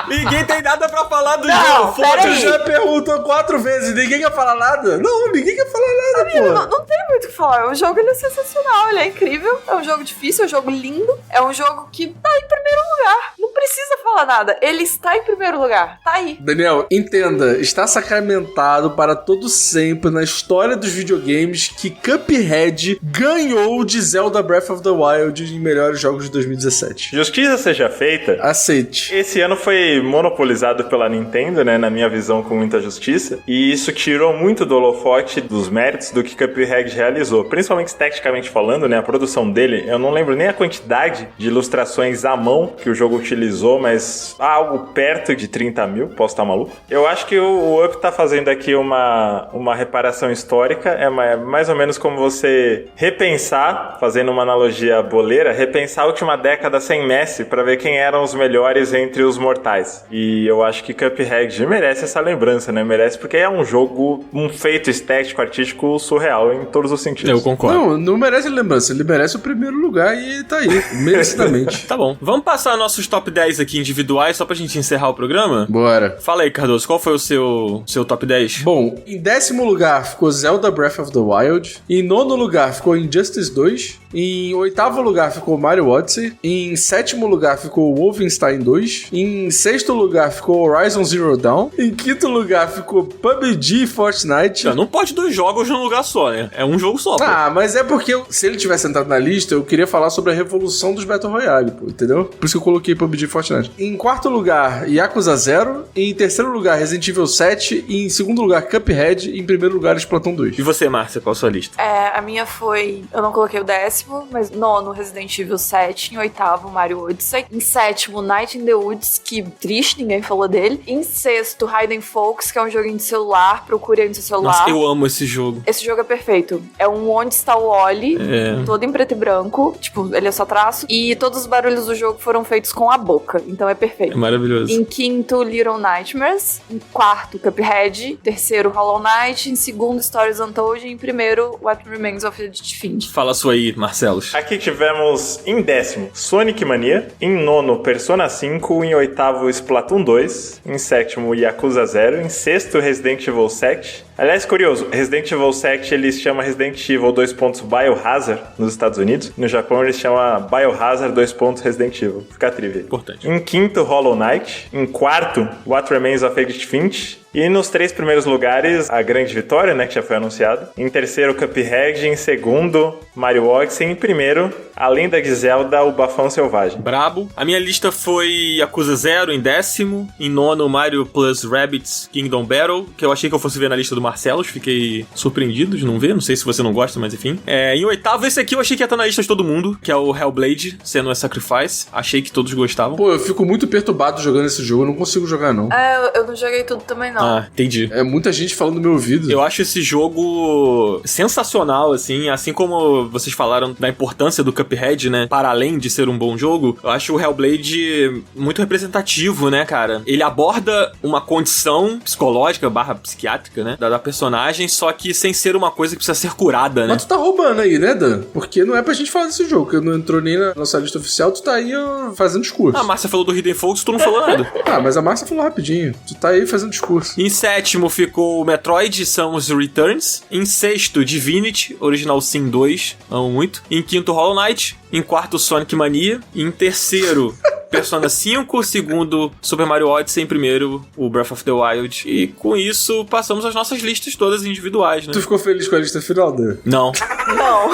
Ninguém tem nada pra falar do jogo, Você já perguntou 4 vezes, ninguém quer falar nada? Não, ninguém quer falar nada, Amigo, pô. não tem muito o que falar. O jogo ele é sensacional, ele é incrível. É um jogo difícil, é um jogo lindo. É um jogo que tá em primeiro lugar. Não precisa falar nada. Ele está em primeiro lugar. Tá aí. Daniel, entenda, está sacramentado para todo sempre na história dos videogames que Cuphead ganhou de Zelda Breath of the Wild em melhores jogos de 2017. Justiça seja feita. Aceite. Esse ano foi monopolizado pela Nintendo, né, na minha visão, com muita justiça, e isso tirou muito do holofote dos méritos do que Cuphead realizou, principalmente esteticamente falando, né, a produção dele, eu não lembro nem a quantidade de ilustrações à mão que o jogo utilizou, mas algo perto de 30 mil, posso estar maluco. Eu acho que o Up tá fazendo aqui uma reparação histórica, é mais ou menos como você repensar, fazendo uma analogia boleira, repensar a última década sem Messi pra ver quem eram os melhores entre os mortais. E eu acho que Cuphead merece essa lembrança, né? Merece porque é um jogo, um feito estético, artístico surreal em todos os sentidos. Eu concordo. Não merece lembrança, ele merece o primeiro lugar e ele tá aí, merecidamente. Tá bom, vamos passar nossos top 10 aqui individuais só pra gente encerrar o programa? Bora. Fala aí, Cardoso, qual foi o seu top 10? Bom, em 10º lugar ficou Zelda Breath of the Wild. Em 9º lugar ficou Injustice 2. Em 8º lugar ficou Mario Odyssey. Em 7º lugar ficou Wolfenstein 2. Em 6º lugar ficou Horizon Zero Dawn. Em 5º lugar ficou PUBG e Fortnite. Não pode 2 jogos num lugar só, né? É um jogo só, pô. Mas é porque se ele tivesse entrado na lista, eu queria falar sobre a revolução dos Battle Royale, pô, entendeu? Por isso que eu coloquei PUBG e Fortnite. Em 4º lugar, Yakuza 0. Em 3º lugar, Resident Evil 7. E em 2º lugar, Cuphead. E em 1º lugar, Splatoon 2. E você, Márcia, qual a sua lista? A minha foi... Eu não coloquei o 10º, mas 9º, Resident Evil 7. Em 8º, Mario Odyssey. Em 7º, Night in the Woods, que triste, ninguém falou dele. Em 6º, Hidden Folks, que é um joguinho de celular. Procure aí no seu celular. Nossa, eu amo esse jogo. Esse jogo é perfeito. É um Onde Está o Wally, todo em preto e branco. Tipo, ele é só traço. E todos os barulhos do jogo foram feitos com a boca. Então é perfeito. É maravilhoso. Em 5º, Little Nightmares. Em 4º, Cuphead. 3º, Hollow Knight. Em 2º, Stories Untold. E em 1º, What Remains of Edith Finch. Fala a sua aí, Marcelos. Aqui tivemos em 10º Sonic Mania. Em 9º, Persona 5. Em 8º, Splatoon 2. Em 7º, Yakuza 0. Em 6º, Resident Evil 7. Aliás, curioso, Resident Evil 7 ele se chama Resident Evil Biohazard nos Estados Unidos. No Japão ele se chama Biohazard Resident Evil. Fica a trivia. Importante. Em 5º, Hollow Knight. Em 4º, What Remains of Edith Finch. E nos 3 primeiros lugares, a grande vitória, né, que já foi anunciado. Em 3º, Cuphead. Em 2º, Mario Odyssey. Em 1º, A Lenda de Zelda, o Bafão Selvagem. Brabo. A minha lista foi Yakuza 0 em 10º. Em 9º, Mario plus Rabbids Kingdom Battle, que eu achei que eu fosse ver na lista do Marcelos. Fiquei surpreendido de não ver. Não sei se você não gosta, mas enfim. Em 8º, esse aqui eu achei que ia estar na lista de todo mundo, que é o Hellblade, Senua's Sacrifice. Achei que todos gostavam. Pô, eu fico muito perturbado jogando esse jogo. Eu não consigo jogar, não. Eu não joguei tudo também, não. Entendi. É muita gente falando no meu ouvido. Eu acho esse jogo sensacional, assim como vocês falaram da importância do Cuphead, né, para além de ser um bom jogo, eu acho o Hellblade muito representativo, né, cara? Ele aborda uma condição psicológica / psiquiátrica, né, da personagem, só que sem ser uma coisa que precisa ser curada, né? Mas tu tá roubando aí, né, Dan? Porque não é pra gente falar desse jogo, que não entrou nem na nossa lista oficial, tu tá aí fazendo discurso. A Márcia falou do Hidden Folks, tu não falou nada. Mas a Márcia falou rapidinho. Tu tá aí fazendo discurso. Em 7º ficou o Metroid Samus Returns. Em 6º, Divinity Original Sin 2. Amo muito. Em 5º, Hollow Knight. Em 4º, Sonic Mania. Em 3º, Persona 5, segundo Super Mario Odyssey, em primeiro o Breath of the Wild. E com isso, passamos as nossas listas todas individuais, né? Tu ficou feliz com a lista final, Dan? Não. Não.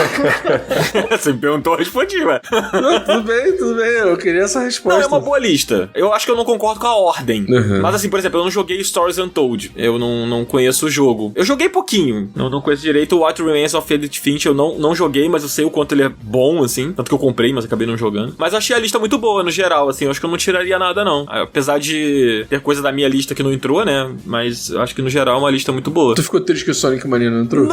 Você me perguntou, eu respondi, ué. Não, tudo bem. Eu queria essa resposta. Não, é uma boa lista. Eu acho que eu não concordo com a ordem. Uhum. Mas assim, por exemplo, eu não joguei Stories Untold. Eu não conheço o jogo. Eu joguei pouquinho. Não conheço direito o What Remains of Edith Finch. Eu não joguei, mas eu sei o quanto ele é bom, assim. Tanto que eu comprei, mas acabei não jogando. Mas eu achei a lista muito boa, no geral, assim. Eu acho que eu não tiraria nada, não. Apesar de ter coisa da minha lista que não entrou, né? Mas eu acho que, no geral, é uma lista muito boa. Tu ficou triste que o Sonic Mania não entrou?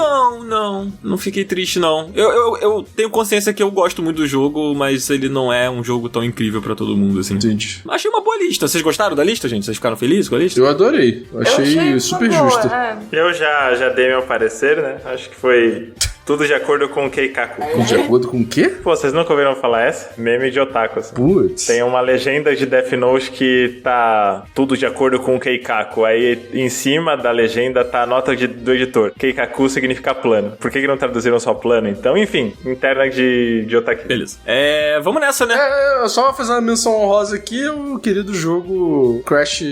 Não fiquei triste, não. Eu tenho consciência que eu gosto muito do jogo, mas ele não é um jogo tão incrível pra todo mundo, assim. Entendi. Achei uma boa lista. Vocês gostaram da lista, gente? Vocês ficaram felizes com a lista? Eu adorei. Achei uma super boa, justa. é. Eu já dei meu parecer, né? Acho que foi tudo de acordo com o Keikaku. De acordo com o quê? Pô, vocês nunca ouviram falar essa? Meme de otaku, assim. Putz. Tem uma legenda de Death Note que tá tudo de acordo com o Keikaku. Aí em cima da legenda tá a nota do editor. Keikaku significa plano. Por que não traduziram só plano? Então, enfim, interna de otaku. Beleza. Vamos nessa, né? Eu só vou fazer uma menção honrosa aqui, o querido jogo Crash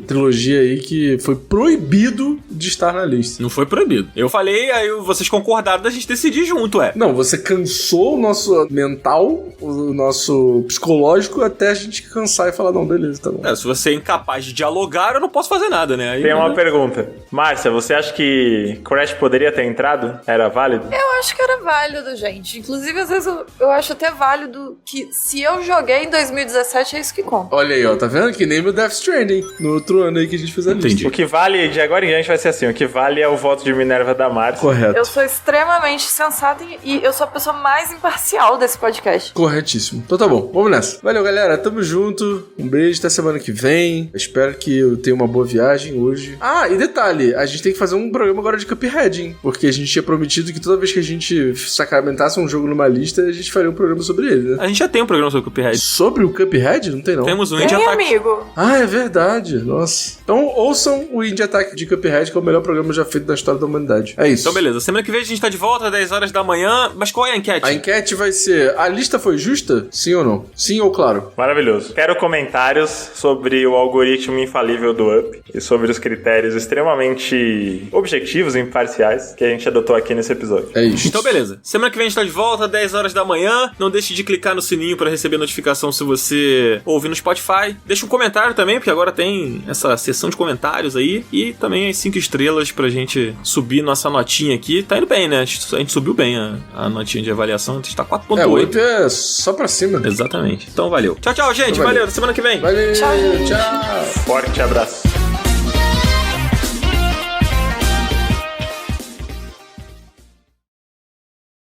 Trilogia aí, que foi proibido de estar na lista. Não foi proibido. Eu falei, aí vocês concordaram da gente decidir junto, Não, você cansou o nosso mental, o nosso psicológico, até a gente cansar e falar, não, beleza, tá bom. Se você é incapaz de dialogar, eu não posso fazer nada, né? Aí, Tem uma pergunta. Márcia, você acha que Crash poderia ter entrado? Era válido? Eu acho que era válido, gente. Inclusive, às vezes, eu acho até válido que se eu joguei em 2017, é isso que conta. Olha aí, ó, tá vendo? Que nem o Death Stranding, no outro ano aí que a gente fez a lista. Entendi. O que vale, de agora em diante, vai ser assim. O que vale é o voto de Minerva da Márcia. Correto. Eu sou extremamente sensata e eu sou a pessoa mais imparcial desse podcast. Corretíssimo. Então tá bom, vamos nessa. Valeu, galera. Tamo junto. Um beijo, até semana que vem. Espero que eu tenha uma boa viagem hoje. Ah, e detalhe, a gente tem que fazer um programa agora de Cuphead, hein? Porque a gente tinha prometido que toda vez que a gente sacramentasse um jogo numa lista, a gente faria um programa sobre ele, né? A gente já tem um programa sobre o Cuphead. Sobre o Cuphead? Não tem, não. Temos um Tem, Indie Attack. amigo. Ah, é verdade. Nossa. Então ouçam o Indie Attack de Cuphead, que é o melhor programa já feito da história da humanidade. É isso. Então, beleza. Semana que vem a gente tá de volta, 10 horas da manhã. Mas qual é a enquete? A enquete vai ser: a lista foi justa? Sim ou não? Sim ou claro? Maravilhoso. Quero comentários sobre o algoritmo infalível do Up e sobre os critérios extremamente objetivos e imparciais que a gente adotou aqui nesse episódio. É isso. Então, beleza. Semana que vem a gente tá de volta, 10 horas da manhã. Não deixe de clicar no sininho pra receber notificação se você ouvir no Spotify. Deixa um comentário também, porque agora tem essa seção de comentários aí. E também as 5 estrelas pra gente subir nossa notinha aqui. Tá indo bem, né? A gente subiu bem a notinha de avaliação. A gente tá 4.8. 8 é só pra cima. Exatamente. Então, valeu. Tchau, tchau, gente. Valeu. Valeu. Até semana que vem. Valeu. Tchau, gente. Tchau. Forte abraço.